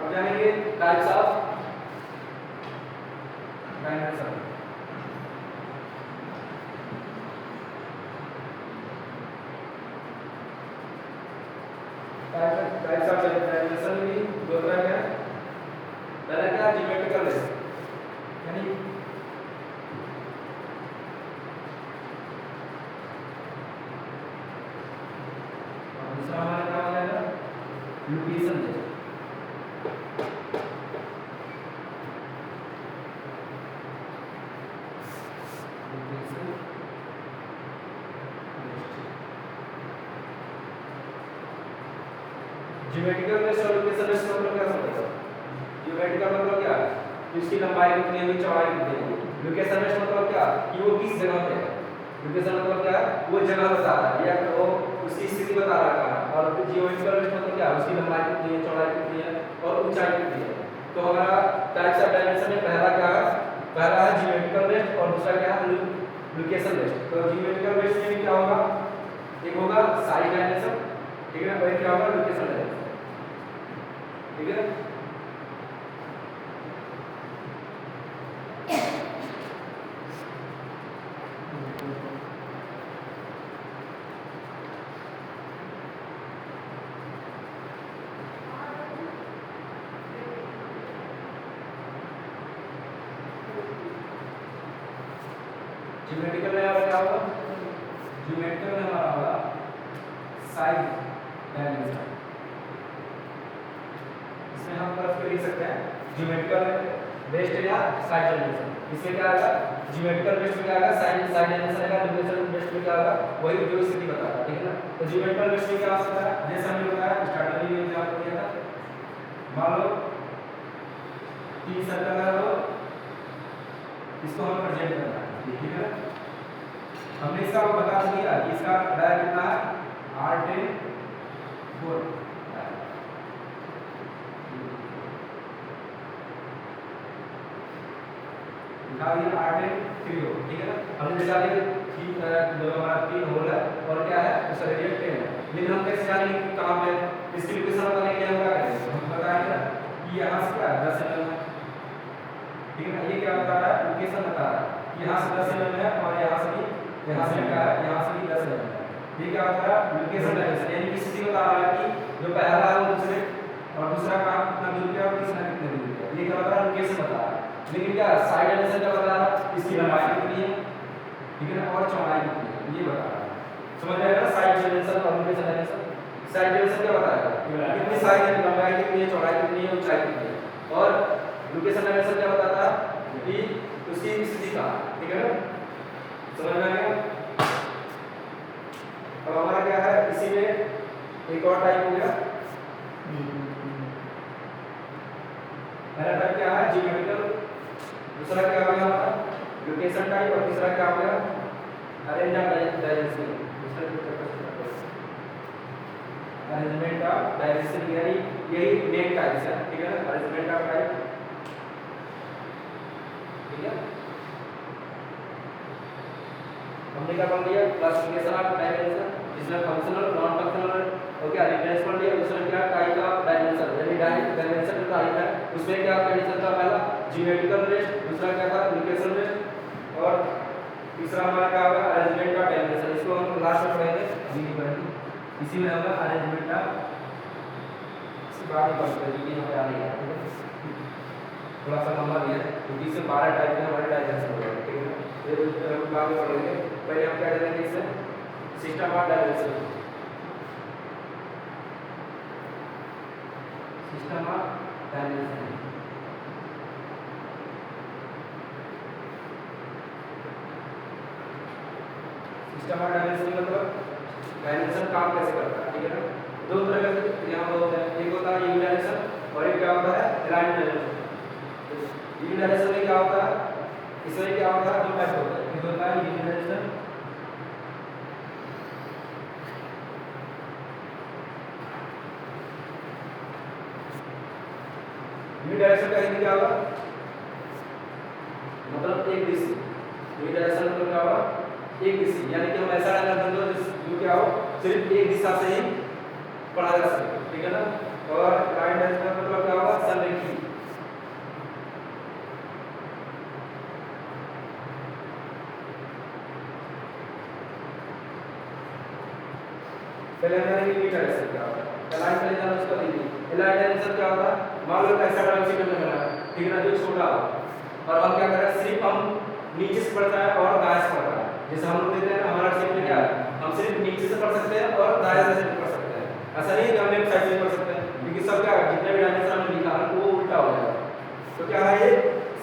अब जानेंगे types of dimension. Types of dimension भी दो तरह के हैं। पहला क्या, ज्योमेट्रिकल लेस, यानी दूसरा हमारा क्या हो जाएगा, लोकेशन लेस। ज्योमेट्रिकल बेस्ड और लोकेशन बेस्ड मतलब क्या समझते हो। ज्योमेट्रिकल मतलब क्या, इसकी लंबाई कितनी है, चौड़ाई कितनी है। लोकेशन बेस्ड मतलब क्या कि वो किस जगह पे है। लोकेशन मतलब क्या, वो जगह बता रहा है या वो उसकी स्थिति बता रहा है। और ज्योमेट्रिकल बेस्ड मतलब क्या, उसकी लंबाई कितनी है, चौड़ाई कितनी है और ऊंचाई कितनी है। तो हमारा टाइप्स ऑफ डायमेंशन में पहला क्या है, पहला है ज्योमेट्रिकल बेस्ड और दूसरा क्या है लोकेशन बेस्ड। तो ज्योमेट्रिकल बेस्ड में क्या होगा, एक होगा साइज डायमेंशन, ठीक है, और क्या होगा लोकेशन डायमेंशन, ठीक है। ज्योमेट्रिकल में हमारा क्या होगा, ज्योमेट्रिकल में हमारा होगा साइज डायमेंशन। इसमें हम तरफ लिख सकते हैं ज्योमेट्रिकल बेस्ड या साइज डायमेंशन। इसमें क्या आएगा, ज्योमेट्रिकल बेस्ड में क्या आएगा, साइज डायमेंशन आएगा, लोकेशन बेस्ड में क्या आएगा, वही जो स्थिति बताता है, ठीक है ना। तो ज्योमेट्रिकल बेस्ड में क्या हो सकता है, जैसे हमने बताया स्टार्टिंग में एग्जांपल दिया था, मान लो 3 सर्कल है, वो इसको हमें प्रेजेंट करना है, ठीक है ना। हमने इसका बता दिया कि इसका डाया कितना है, 8 4 लिखा दिया 8 3 हो, ठीक है ना। हमने दिखा दिया कि जो हमारा 3 होल है और क्या है उसका रेडियस 10 है। लेकिन हम कैसे जानेंगे कि कहां पे इसकी लोकेशन बताने के लिए हम क्या करेंगे, हम बताएंगे ना कि यहां से क्या 10 mm है, ठीक है ना। ये क्या बता रहा है, लोकेशन बता रहा है, यहां से 10 mm है और यहां से भी, यहां से क्या है, यहां से भी 10 mm है। ये क्या बता रहा है, लोकेशन डायमेंशन, यानी कि स्थिति बता रहा है कि जो पहला है वो दूसरे और दूसरा कहां कितना दूर पे और तीसरा कितने दूर पे। ये क्या बता रहा है, लोकेशन बता रहा है। लेकिन क्या साइड डायमेंशन क्या बता रहा है, इसकी लंबाई कितनी है, ठीक है ना, और चौड़ाई कितनी है, ये बता रहा है। समझ आएगा ना, साइड डायमेंशन और लोकेशन डायमेंशन। साइड डायमेंशन क्या बताएगा, कितनी साइड है, लंबाई कितनी है, चौड़ाई कितनी है, ऊंचाई कितनी है। और लोकेशन डायमेंशन क्या बताता है कि उसकी स्थिति कहां, ठीक है ना। समझ में आ गया। अब हमारा क्या है, इसी में एक और टाइप हो गया, पहला टाइप क्या है ज्योमेट्रिकल, दूसरा क्या हो गया हमारा लोकेशन टाइप और तीसरा क्या हो गया arrange of dimension. Arrangement of dimension यानी यही मेन टाइप है, ठीक है ना, अरेंजमेंट ऑफ टाइप, ठीक है। हमने क्या पढ़ लिया क्लासिफिकेशन ऑफ डायमेंशन, इसमें functional non functional okay difference पढ़ लिया। दूसरा क्या टाइप ऑफ डायमेंशन यानी डायमेंशन का टाइप है, उसमें क्या कंडीशन था पहला ज्योमेट्रिकल रेस्ट, दूसरा क्या था लोकेशन रेस्ट और तीसरा हमारा क्या होगा अरेंजमेंट ऑफ डायमेंशन। इसको हम लास्ट में पढ़ेंगे, अभी नहीं पढ़ेंगे, इसी में होगा अरेंजमेंट ऑफ बात ही पढ़ते हैं कि हमें आ नहीं है थोड़ा सा लंबा दिया है क्योंकि इससे 12 टाइप के हमारे डायमेंशन हो गए, ठीक है। फिर हम बाद में पढ़ेंगे, पहले हम क्या जानेंगे इससे system of dimension, system of dimension. System of dimension मतलब डायमेंशन काम कैसे करता है, ठीक है ना। दो तरह के यहाँ होते हैं, एक होता है यूनिडायरेक्शन और एक क्या होता है अलाइंड डायमेंशन। यूनिडायरेक्शन में क्या होता है, इसमें क्या होता है दो टाइप होता है, एक होता है यूनिडायरेक्शन यूनिडायरेक्शन का हिंदी क्या होगा मतलब एक दिशा, यूनिडायरेक्शन मतलब क्या होगा एक दिशा, यानी कि हम ऐसा डायग्राम बना दो जो क्या हो सिर्फ एक दिशा से ही पढ़ा जा सके, ठीक है ना। और लाइन डायरेक्शन मतलब क्या होगा संरेखी, पहले हमारे यूनिट डायरेक्शन क्या होता है, लाइन पहले जानो उसका देखिए लाइन डायरेक्शन क्या होता है। मान लो ऐसा डायरेक्शन में बना है, ठीक है ना, जो छोटा हो और हम क्या कर रहे हैं सिर्फ हम नीचे से पढ़ता है और दाएं से पढ़ता है, जैसे हम लोग देते हैं ना हमारा क्षेत्र क्या है हम सिर्फ नीचे से पढ़ सकते हैं और दाएं से पढ़ सकते हैं, ऐसा नहीं कि हम लेफ्ट साइड से पढ़ सकते हैं क्योंकि सब क्या जितने भी डायमेंशन हमने लिखा है वो उल्टा हो जाएगा। तो क्या है ये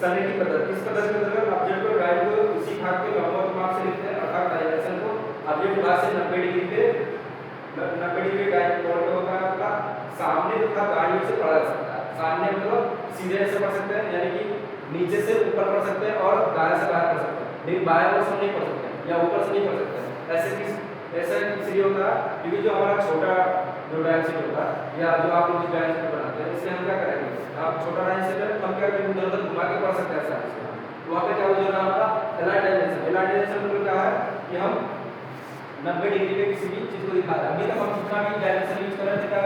संरेखित पद्धति, इस पद्धति के अंतर्गत ऑब्जेक्ट को डायरेक्ट को उसी भाग के लंबवत माप से लिखते हैं, अर्थात डायमेंशन को ऑब्जेक्ट भाग से 90 डिग्री पे 90 डिग्री डायरेक्ट कोण पे होता है आपका सामने तथा दाईं ओर से पढ़ा जा सकता है। सामने मतलब सीधे से पढ़ सकते हैं यानी कि नीचे से ऊपर पढ़ सकते हैं और दाएं से बाहर पढ़ सकते हैं, लेकिन बाएं ओर से नहीं पढ़ सकते या ऊपर से नहीं पढ़ सकते। ऐसा इसलिए होता है क्योंकि जो हमारा छोटा जो डायमेंशन होता है या जो आप लोग डायमेंशन बनाते हैं इससे हम क्या करेंगे, आप छोटा डायमेंशन है हम क्या करेंगे उधर उधर घुमा के पढ़ सकते हैं आसानी से। तो वहाँ पे क्या हो जाएगा हमारा अलाइन डायमेंशन, अलाइन डायमेंशन मतलब क्या है कि हम 90 डिग्री पे किसी भी चीज को दिखा रहे हैं। अभी तक हम जितना भी डायमेंशन यूज कर रहे थे क्या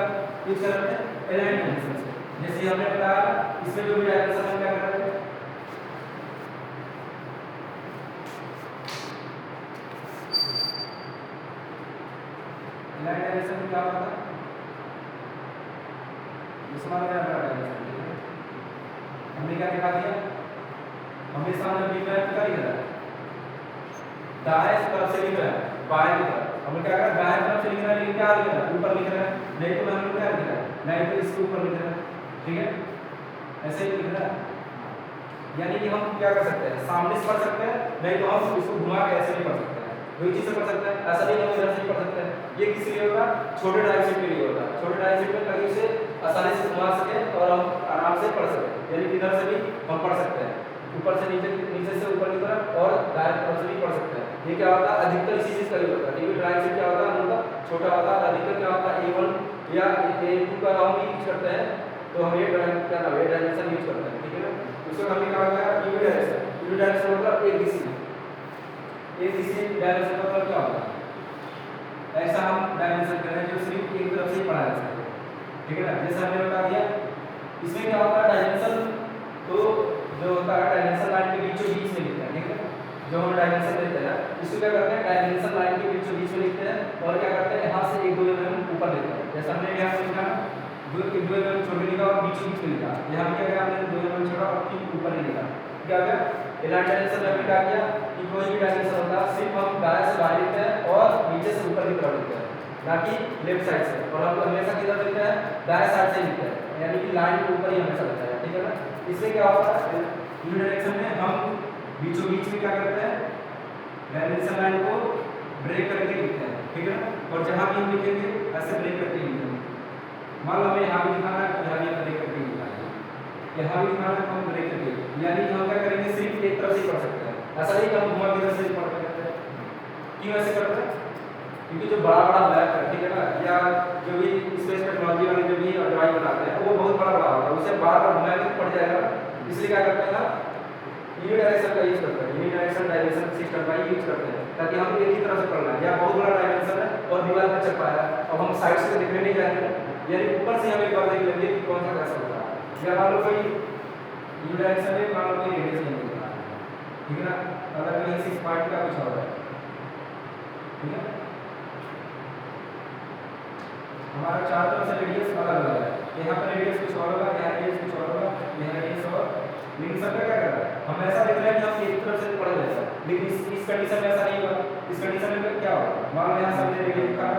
यूज कर रहे थे अलाइन डायमेंशन से, जैसे हमने बताया इसमें जो भी डायमेंशन हम क्या कर रहे थे अलाइन डायमेंशन में क्या होता है इसमें क्या डायमेंशन हमने क्या दिखा दिया, हमेशा हमने लिख रहा है क्या लिख रहा है दाएं तरफ से लिख रहा है बाएं की तरफ, हम क्या कर रहे हैं दाएं तरफ से लिख रहे हैं लेकिन क्या लिख रहा है ऊपर लिख रहा है, नहीं तो हम क्या लिख रहा है नहीं तो इसके ऊपर लिख रहा है, ठीक है ऐसे ही लिख रहा है। यानी कि हम क्या कर सकते हैं सामने से पढ़ सकते हैं नहीं तो हम इसको घुमा के ऐसे नहीं पढ़ सकते हैं, वही चीज से पढ़ सकते हैं, ऐसा नहीं हम इधर से पढ़ सकते हैं। ये किस लिए होगा छोटे डायमेंशन के लिए होता है, छोटे डायमेंशन में कहीं से आसानी से घुमा सके और हम आराम से पढ़ सकें, यानी कि इधर से भी हम पढ़ सकते हैं ऊपर से नीचे, नीचे से ऊपर की तरफ और दाएं तरफ से भी पढ़ सकते हैं। ये क्या होता है अधिकतर इसी चीज का यूज होता है, ठीक है। ड्राइंग से क्या होता है मतलब छोटा होता है, अधिकतर क्या होता है A1 या A2 का हम भी यूज करते हैं, तो हम ये ड्राइंग क्या नाम है डायमेंशन यूज करते हैं, ठीक है ना। उसको हमने क्या होता है यूनिडायरेक्शन, यूनिडायरेक्शन मतलब एक दिशा, एक दिशा डायमेंशन मतलब क्या होता है ऐसा हम डायमेंशन कर रहे हैं जो सिर्फ एक तरफ से पढ़ा जा सकता है, ठीक है ना। जैसे हमने बता दिया इसमें क्या होता है डायमेंशन तो जो होता है डायमेंशन लाइन के बीचों बीच में लिखते हैं, ठीक है। जो हम डायमेंशन लेते हैं इसको क्या करते हैं डायमेंशन लाइन के बीचों बीच में लिखते हैं और क्या करते हैं यहाँ से 1-2 mm ऊपर लेते हैं, जैसा हमने यहाँ पे लिखा 2 mm छोटे लिखा और बीचों बीच में लिखा, यहाँ पे क्या किया हमने 2 mm छोटा और 3 ऊपर नहीं लिखा, क्या गया अलाइन डायमेंशन में क्या किया कि कोई भी डायमेंशन होता है सिर्फ हम दाएं से बाएं लिखते हैं और नीचे से ऊपर की तरफ लिखते हैं, ना कि लेफ्ट साइड से, और हम हमेशा किधर लिखते हैं दाएं साइड से लिखते हैं, यानी कि लाइन के ऊपर ही हमेशा लिखते हैं, ठीक है ना। इससे क्या होता है यूनिडायरेक्शन में हम बीचों बीच में क्या करते हैं डायमेंशन लाइन को ब्रेक करके लिखते हैं, ठीक है ना। और जहां भी हम लिखेंगे ऐसे ब्रेक करके लिखेंगे, मान लो हमें यहाँ भी लिखाना है यहाँ भी ब्रेक करके लिखना है, यहाँ भी लिखाना है तो हम ब्रेक करके, यानी कि हम क्या करेंगे सिर्फ एक तरफ से पढ़ सकते हैं, ऐसा नहीं कि हम घुमा के से पढ़ सकते हैं। क्यों ऐसे करते हैं क्योंकि जो बड़ा बड़ा मैप है, ठीक है ना, या जो भी स्पेस टेक्नोलॉजी वाले जो भी ड्राइंग बनाते हैं वो बहुत बड़ा बड़ा होता है, उसे बार बार घुमाएंगे पड़ जाएगा, इसलिए क्या करते हैं ना यूनिडायरेक्शन का यूज करते हैं, यूनिडायरेक्शन डायमेंशन सिस्टम का यूज करते हैं। ताकि हम एक ही तरफ से पढ़ना है, या बहुत बड़ा डायमेंशन है और दीवार पे चपा है, अब हम साइड से देखने नहीं जाएंगे, यानी ऊपर से हम एक बार देख लेंगे कि कौन सा कैसा होता है। या मान लो कोई यू डायरेक्शन में मान लो कोई रेडियस नहीं मिल रहा है, ठीक है ना, अगर मैं इस पॉइंट का कुछ और है, ठीक है, हमारा चारों तरफ से रेडियस अलग अलग है, यहाँ पर रेडियस कुछ और होगा, यहाँ रेडियस कुछ और होगा, यहाँ रेडियस और, लेकिन सबका क्या कर रहा है, हम ऐसा देख रहे हैं कि हम एक तरफ से पढ़ रहे हैं, लेकिन इस कंडीशन में ऐसा नहीं होगा। इस कंडीशन में क्या होगा, मान लो यहाँ से हमने रेडियस निकाला,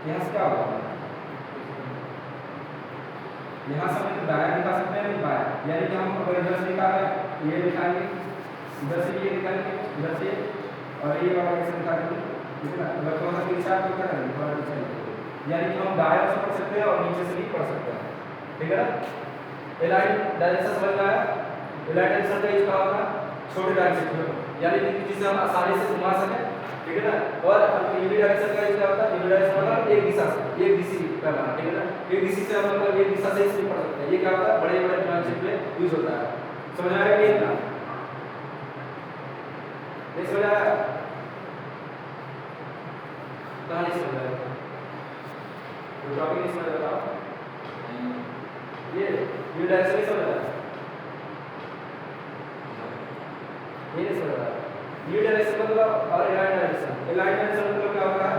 यहाँ से क्या होगा, यहाँ से हम दायां दिखा सकते हैं, नहीं बायां, यानी कि हम अगर इधर से निकाल रहे हैं ये दिखाएंगे, इधर से ये निकालेंगे, इधर से और ये वाला कैसे निकालेंगे, ठीक है ना, अगर थोड़ा सा पीछे तो क्या करेंगे, थोड़ा पीछे, यानी कि हम दाएं से पढ़ सकते हैं और नीचे से भी पढ़ सकते हैं, ठीक है ना। एलाइन डायरेक्शन समझ में आया, एलाइन डायरेक्शन का यूज कहाँ होगा, छोटे डायरेक्शन, यानी कि जिसे हम आसानी से घुमा सकें, ठीक है ना। और यूनिट डायरेक्शन का यूज क्या होता है, यूनिट डायरेक्शन मतलब एक दिशा से, एक दिशा का माना, ठीक है ना, एक दिशा से हम मतलब एक दिशा से इसमें पढ़ सकते हैं, ये क्या होता है, बड़े बड़े डायमेंशन में यूज होता है, समझ में आया ये ना, नहीं समझ आया, कहाँ नहीं समझ आया, तो टॉपिक नहीं समझ आता, ये यूनिट डायरेक्शन नहीं समझ आया, ये नहीं समझ आया, यूनिट डायरेक्शन मतलब और एलाइन डायरेक्शन मतलब क्या होता है,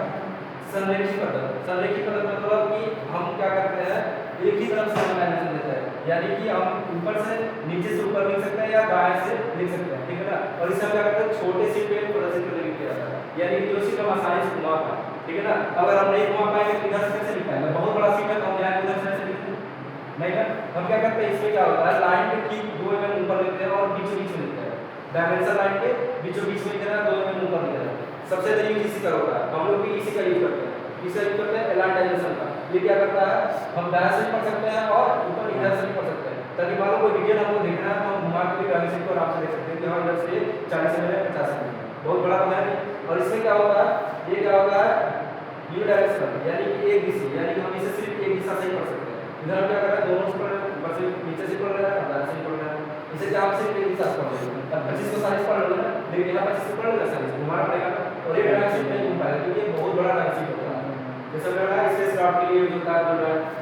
संरेखित पद्धति मतलब कि हम क्या करते हैं, एक ही तरफ से डायमेंशन देते हैं, यानी कि हम ऊपर से नीचे से ऊपर लिख सकते हैं या दाएं से लिख सकते हैं, ठीक है ना। और इसमें क्या करते हैं, छोटे सी पेन प्रदर्शित करने के लिए आता है, यानी कि जो सीट हम आसानी से घुमा पाए, ठीक है ना। अगर हम नहीं घुमा पाएंगे तो इधर से कैसे लिखाएंगे, बहुत बड़ा सीट है तो हम यहाँ इधर से लिखते नहीं ना, हम क्या करते हैं, इसमें क्या होता है, लाइन के ठीक 2 mm ऊपर लिखते हैं और बीचों बीच में लिखते हैं, डायमेंशन लाइन के बीचों बीच में लिखना 2 mm ऊपर लिखना है, सबसे ज्यादा यूज इसी का होता है, हम लोग भी इसी का यूज करते हैं, इसे यूज करते हैं एलाइन डायमेंशन का। ये क्या करता है, हम दाएं से भी पढ़ सकते हैं और ऊपर इधर से भी पढ़ सकते हैं, ताकि मान लो कोई डिटेल हमको देखना है तो हम घुमा के डायमेंशन को आराम से देख सकते हैं कि हाँ इधर से 40 mm 50 mm, बहुत बड़ा होता है। और इसमें क्या होता है, ये क्या होता है, यूनिट डायरेक्शन, यानी कि एक दिशा, यानी कि हम इसे सिर्फ एक दिशा से ही पढ़ सकते हैं, इधर हम क्या कर रहे हैं, दोनों से पढ़ रहे हैं, ऊपर से नीचे से पढ़ रहे हैं, दाएं से पढ़ रहे हैं, इसे क्या हम सिर्फ एक दिशा से पढ़ रहे हैं, तब 25 को 40 पढ़ रहे हैं, लेकिन यहाँ 25 से पढ़ रहे हैं 40 घुमाना पड़ेगा, और ये डायरेक्शन नहीं घूम पाएगा क्योंकि ये बहुत बड़ा डायरेक्शन होता है, जैसे लग रहा है स्पेस क्राफ्ट के लिए यूज होता है,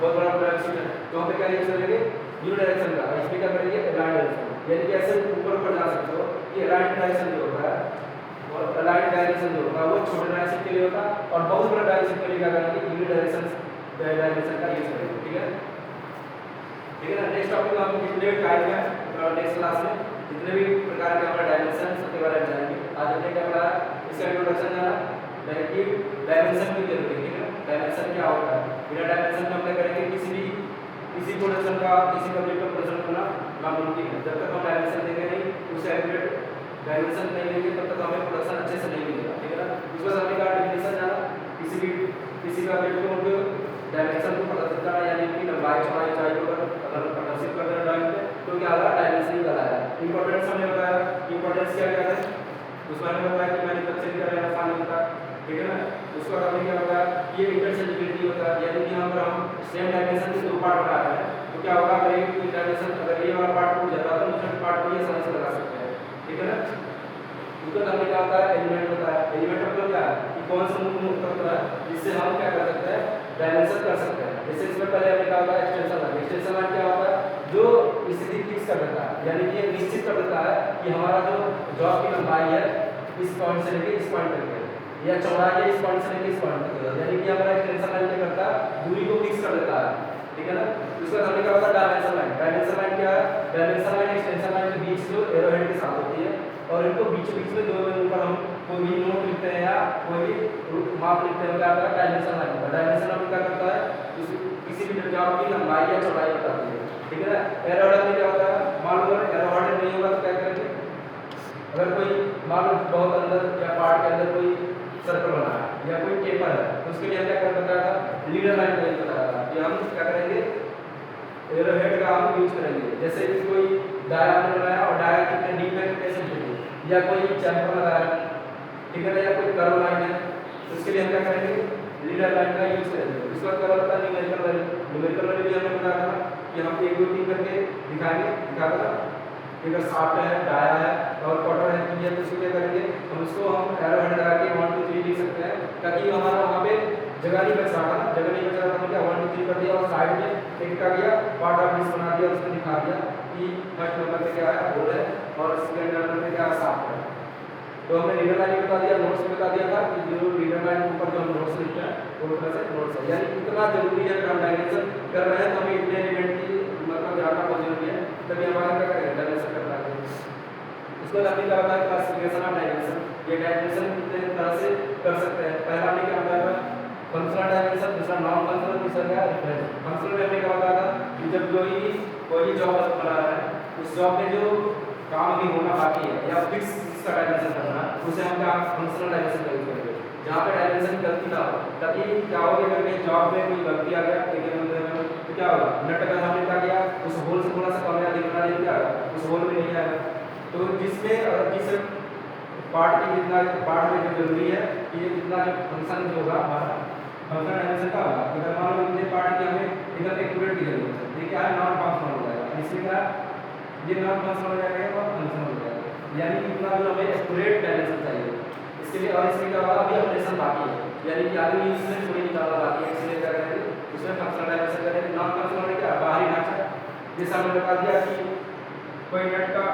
बहुत बड़ा डायरेक्शन है, तो हम पे क्या यूज करेंगे, यूनिट डायरेक्शन का, इसमें क्या करेंगे, एलाइन डायरेक्शन, यानी कि ऐसे ऊपर ऊपर जा सकते हो, ये एलाइन डायरेक्शन जो होता है, और एलाइन डायरेक्शन जो होता है वो छोटे डायरेक्शन के लिए होता है, और बहुत बड़ा डायरेक्शन के लिए क्या करेंगे, यूनिट डायरेक्शन का यूज करेंगे, ठीक है, ठीक है ना। नेक्स्ट टॉपिक हम जितने भी टाइप है नेक्स्ट क्लास में जितने भी प्रकार के हमारे डायमेंशन सबके बारे में जानेंगे। आज हमने क्या पढ़ा, इसका इंट्रोडक्शन जाना, नेगेटिव डायमेंशन की जरूरत है, ठीक है, डायमेंशन क्या होता है, बिना डायमेंशन में हम क्या करेंगे, किसी प्रोडक्शन का, किसी सब्जेक्ट का प्रोडक्शन करना नामुमकिन है, जब तक हम डायमेंशन देंगे नहीं, उसे एक्यूरेट डायमेंशन नहीं लेंगे तब तक हमें प्रोडक्शन अच्छे से नहीं मिलेगा, ठीक है ना। उसके बाद हमने कहा डेफिनेशन जाना, किसी का वेक्टर को डायमेंशन को प्रदर्शित करना, यानी कि लंबाई चौड़ाई ऊंचाई को अगर प्रदर्शित कर देना ड्राइंग पे तो क्या होगा, डायमेंशन ही बताया। इंपॉर्टेंस हमने बताया, इंपॉर्टेंस क्या क्या है, उसमें हमने बताया कि मैन्युफैक्चरिंग का रहना आसानी होता है, ठीक है ना। उसका हमने क्या बताया, ये इंटरचेंजेबिलिटी होता है, यानी कि अगर हम सेम डायमेंशन के 2 पार्ट बना रहे हैं तो क्या होगा, अगर एक डायमेंशन अगर ये वाला पार्ट टूट जाता है तो दूसरे पार्ट को ये आसानी से लगा सकते हैं, ठीक है ना। उसका हमने क्या होता है, एलिमेंट होता है, एलिमेंट मतलब क्या है कि कौन सा मुख्य तत्व है जिससे हम क्या कर सकते हैं, डायमेंशन कर सकते हैं। जैसे इसमें पहले हमने कहा होता है एक्सटेंशन लाइन, एक्सटेंशन लाइन क्या होता है, जो स्थिति फिक्स कर देता है, यानी कि ये निश्चित कर देता है कि हमारा जो जॉब की लंबाई है इस पॉइंट से लेके इस पॉइंट तक है, या चौड़ाई है इस पॉइंट से लेके इस पॉइंट तक है, यानी कि हमारा एक्सटेंशन लाइन क्या करता है, दूरी को फिक्स कर देता है, ठीक है ना। उसका हमने क्या होता है, डायमेंशन लाइन। डायमेंशन लाइन क्या है, डायमेंशन लाइन एक्सटेंशन लाइन के बीच जो एरोहेड के साथ होती है, और इनको बीच बीच में 2 mm ऊपर हम कोई भी नोट लिखते हैं या कोई भी माप लिखते हैं, क्या होता है, डायमेंशन लाइन होता है। डायमेंशन लाइन क्या करता है, किसी भी जॉब की लंबाई या चौड़ाई बताती है, ठीक है ना। एरोहेड में क्या होता है, मान लो अगर एरोहेड नहीं होगा तो क्या करेंगे, अगर कोई मान लो बहुत अंदर या पार्ट के अंदर कोई सर्कल बना है या कोई टेपर है तो उसके लिए हम क्या कर बताया था, लीडर लाइन का यूज बताया था कि हम क्या करेंगे, एरोहेड का हम यूज करेंगे। जैसे कि कोई डाया हमने बनाया और डाया कितने डीप में कैसे भेजेंगे, या कोई चैम्बर लगाया, ठीक है ना, या कोई कर्व लाइन है तो उसके लिए हम क्या करेंगे, लीडर लाइन का यूज करेंगे। उसके बाद क्या होता है, न्यूमेरिकल वैल्यू। न्यूमेरिकल वैल्यू भी हमने बताया था कि हम 1 2 3 करके दिखाएंगे, दिखाता था, अगर शाफ्ट है, डाया है और क्वार्टर है तो ये इसको क्या करेंगे हम इसको हम एरो हेड लगा के 1 2 3 लिख सकते हैं ताकि हमारा वहां पे जगह नहीं बच रहा था, जगह नहीं बच रहा था तो क्या 1 2 3 कर दिया और साइड में एक का गया पार्ट ऑफ दिस बना दिया, उसमें दिखा दिया कि फर्स्ट नंबर पे क्या है होल है और सेकंड नंबर पे क्या है शाफ्ट है। तो हमने रीडर लाइन बता दिया, नोट्स बता दिया था कि जो रीडर लाइन के ऊपर जो हम नोट्स लिखते हैं वो तरह से नोट्स है, यानी इतना जरूरी है अगर हम डायमेंशन कर रहे हैं तो हमें इतने एलिमेंट की मतलब जानना बहुत जरूरी है तभी हमारा क्या करेंगे डायमेंशन कर पाएंगे। इसको हमने क्या बताया क्लासिफिकेशन ऑफ डायमेंशन, ये डायमेंशन कितने तरह से कर सकते हैं। पहला हमने क्या बताया फंक्शनल डायमेंशन, दूसरा नॉन फंक्शनल, तीसरा क्या रिफरेंस। फंक्शनल में हमने क्या बताया था कि जब कोई जॉब बना रहा है उस जॉब में जो काम अभी होना बाकी है या फिक्स इसका डायमेंशन करना है उसे हम क्या फंक्शनल डायमेंशन का यूज करेंगे जहाँ पे डायमेंशन गलती ना हो, ताकि क्या होगा अगर कहीं जॉब में कोई गलती आ गया तो क्या होगा नट का हमने क्या किया उस होल से थोड़ा सा कम या दिखना नहीं क्या उस होल में नहीं आएगा। तो जिसमें जिस पार्ट की जितना पार्ट में जो जरूरी है कि ये जितना जो फंक्शन जो होगा हमारा फंक्शन डायमेंशन का होगा, अगर मान लो इतने पार्ट की हमें इधर एक्यूरेट की जरूरत है ये क्या है नॉन फंक्शनल हो जाएगा, इसलिए क्या ये नॉन फंक्शनल हो जाएगा और फंक्शनल हो जाएगा, यानी कि इतना जो हमें एक्यूरेट डायमेंशन चाहिए इसके लिए। और इसके क्या होगा अभी ऑपरेशन बाकी है यानी कि आगे इसमें थोड़ी निकालना बाकी है, इसलिए क्या करेंगे उसमें फंक्शनल डायमेंशन करेंगे। नॉन फंक्शनल में क्या बाहरी ढांचा जैसा हमने बता दिया कि कोई नट का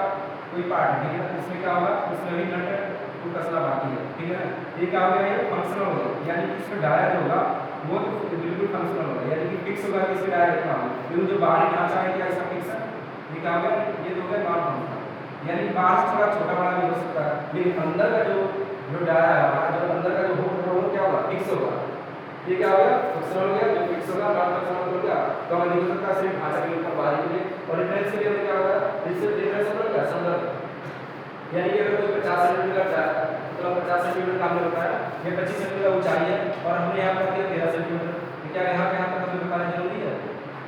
कोई पार्ट है ठीक है, इसमें क्या होगा इसमें भी नट को कसना बाकी है ठीक है, ये क्या हो गया ये फंक्शनल हो गया, यानी कि इसमें डाया जो होगा वो तो बिल्कुल फंक्शनल होगा, यानी कि फिक्स होगा कि इसमें डाया इतना होगा, लेकिन जो बाहरी ढांचा है क्या इसका फिक्स है ये क्या हो गया ये तो हो गया नॉन फंक्शनल, यानी बाहर थोड़ा छोटा बड़ा भी हो सकता है लेकिन अंदर का जो डाया है हमारा जो अंदर का जो होल है वो क्या होगा फिक्स होगा, ये क्या हो गया फंक्शनल हो गया, जो फिक्स होगा नॉन फंक्शनल हो गया। तो हमें लिख सकता है सिर्फ ढांचा के ऊपर बाहरी के लिए और रिफरेंस के लिए क्या होगा रिफरेंस हो गया संदर्भ, यानी कि अगर कोई 50 सेंटीमीटर का तो 50 सेंटीमीटर का हमने बताया ये 25 सेंटीमीटर ऊंचाई है और हमने यहाँ पर दिया 13 सेंटीमीटर, क्या यहाँ पे यहाँ तक हमें बताना जरूरी है,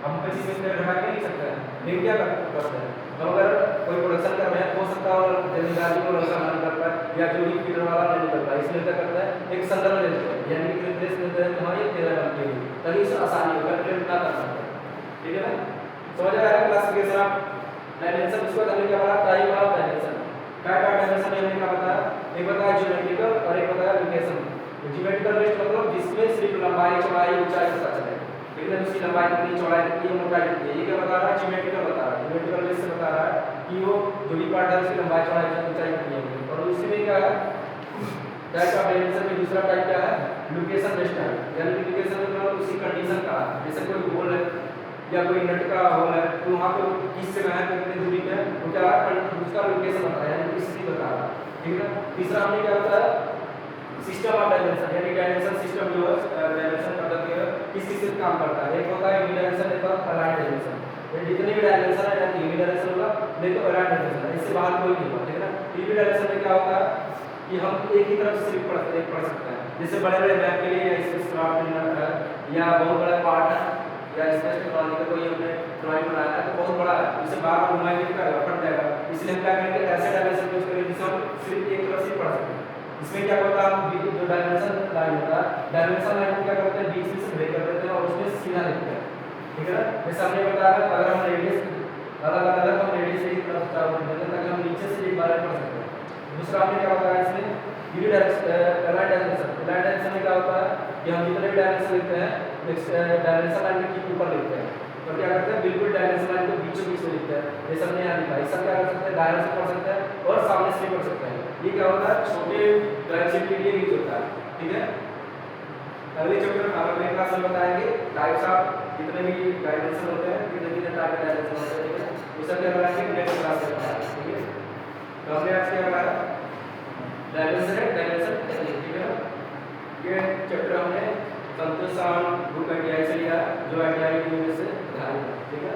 हम 25 सेंटीमीटर ढका के नहीं सकते हैं लेकिन क्या करते हैं हम अगर कोई प्रोडक्शन कर रहे हैं हो सकता है और जल्दीबाजी में लड़का नहीं कर पाए या जो भी फीडर वाला नहीं कर पाए, इसलिए क्या करता है एक संदर्भ लेते हैं यानी कि रिफरेंस लेते हैं हमारी 13 बनती है ताकि इसे आसानी होगा ट्रेड ना कर सकते ठीक है ना। समझ आ रहा है क्लासिफिकेशन ऑफ डायमेंशन। उसको हमने क्या बताया type of dimension, type of dimension हमने क्या बताया एक बताया ज्योमेट्रिकल और एक बताया लोकेशन। ज्योमेट्रिकल बेस्ड मतलब जिसमें सिर्फ लंबाई चौड़ाई ऊंचाई पता चले लेकिन उसकी लंबाई कितनी चौड़ाई कितनी मोटाई कितनी है ये क्या बता रहा है ज्योमेट्रिकल बता रहा है, ज्योमेट्रिकल बेस से बता रहा है कि वो जो भी पार्ट है उसकी लंबाई चौड़ाई ऊंचाई कितनी है। और उसमें क्या है टाइप ऑफ डायमेंशन में दूसरा टाइप क्या है लोकेशन बेस्ड है, यानी कि लोकेशन मतलब उसी कंडीशन का जैसे कोई होल है या कोई नट का होल है तो वहां पे किस जगह है कितनी दूरी पे वो क्या है उसका लोकेशन बता है यानी स्थिति बता रहा है ठीक है। तीसरा हमने क्या बताया सिस्टम ऑफ डायमेंशन, यानी डायमेंशन सिस्टम जो है डायमेंशन पद्धति है किस किस से काम करता है। एक होता है यूनिडायमेंशन एक होता है अलाइन डायमेंशन, ये जितने भी डायमेंशन है यानी यूनिडायमेंशन होगा नहीं तो अलाइन डायमेंशन है, इससे बाहर कोई नहीं होगा ठीक है ना। यूनिडायमेंशन में क्या होता है कि हम एक ही तरफ से सिर्फ पढ़ सकते हैं, जैसे बड़े बड़े मैप के लिए या स्पेसक्राफ्ट या बहुत बड़ा पार्ट है या स्पेस टेक्नोलॉजी का कोई हमने ड्राइंग बनाया है तो बहुत बड़ा है इसे बार बार घुमाएंगे क्या फट जाएगा, इसलिए हम क्या करेंगे ऐसे डायमेंशन यूज करेंगे जिसे हम सिर्फ एक तरफ से पढ़ सकते हैं। इसमें क्या होता है हम जो डायमेंशन लाइन होता है डायमेंशन लाइन को क्या करते हैं बीच में से ब्रेक कर देते हैं और उसमें सीधा लिखते हैं ठीक है ना। जैसे हमने बताया अगर हम रेडियस अलग अलग हम रेडियस की तरफ चालू करते हैं ताकि हम नीचे से एक बार पढ़ सकते हैं। दूसरा हमने क्या बताया इसमें अलाइन डायमेंशन में क्या होता है कि हम जितने भी डायमेंशन लिखते हैं डायमेंशन लाइन के ठीक ऊपर लिखते हैं तो क्या करते हैं बिल्कुल डायमेंशन लाइन को बीचों बीच में लिखते हैं, जैसे हमने यहाँ लिखा है इसका क्या कर सकते हैं दायरा से पढ़ सकते हैं और सामने से पढ़ सकते हैं। ये क्या होता है छोटे ड्राइंग शीट के लिए यूज होता है ठीक है। अगले चैप्टर में अगले क्लास में बताएंगे टाइप्स ऑफ जितने भी डायमेंशन होते हैं कितने कितने टाइप के डायमेंशन होते हैं ठीक है, वो सब क्या बताएंगे नेक्स्ट क्लास में बताएंगे ठीक है। तो हमने आज क्या बताया डायमेंशन है डायमेंशन टेक्निक ठीक है। ये चैप्टर हमने संतोष सावंत बुक आईटीआई से लिया जो आईटीआई से ठीक है।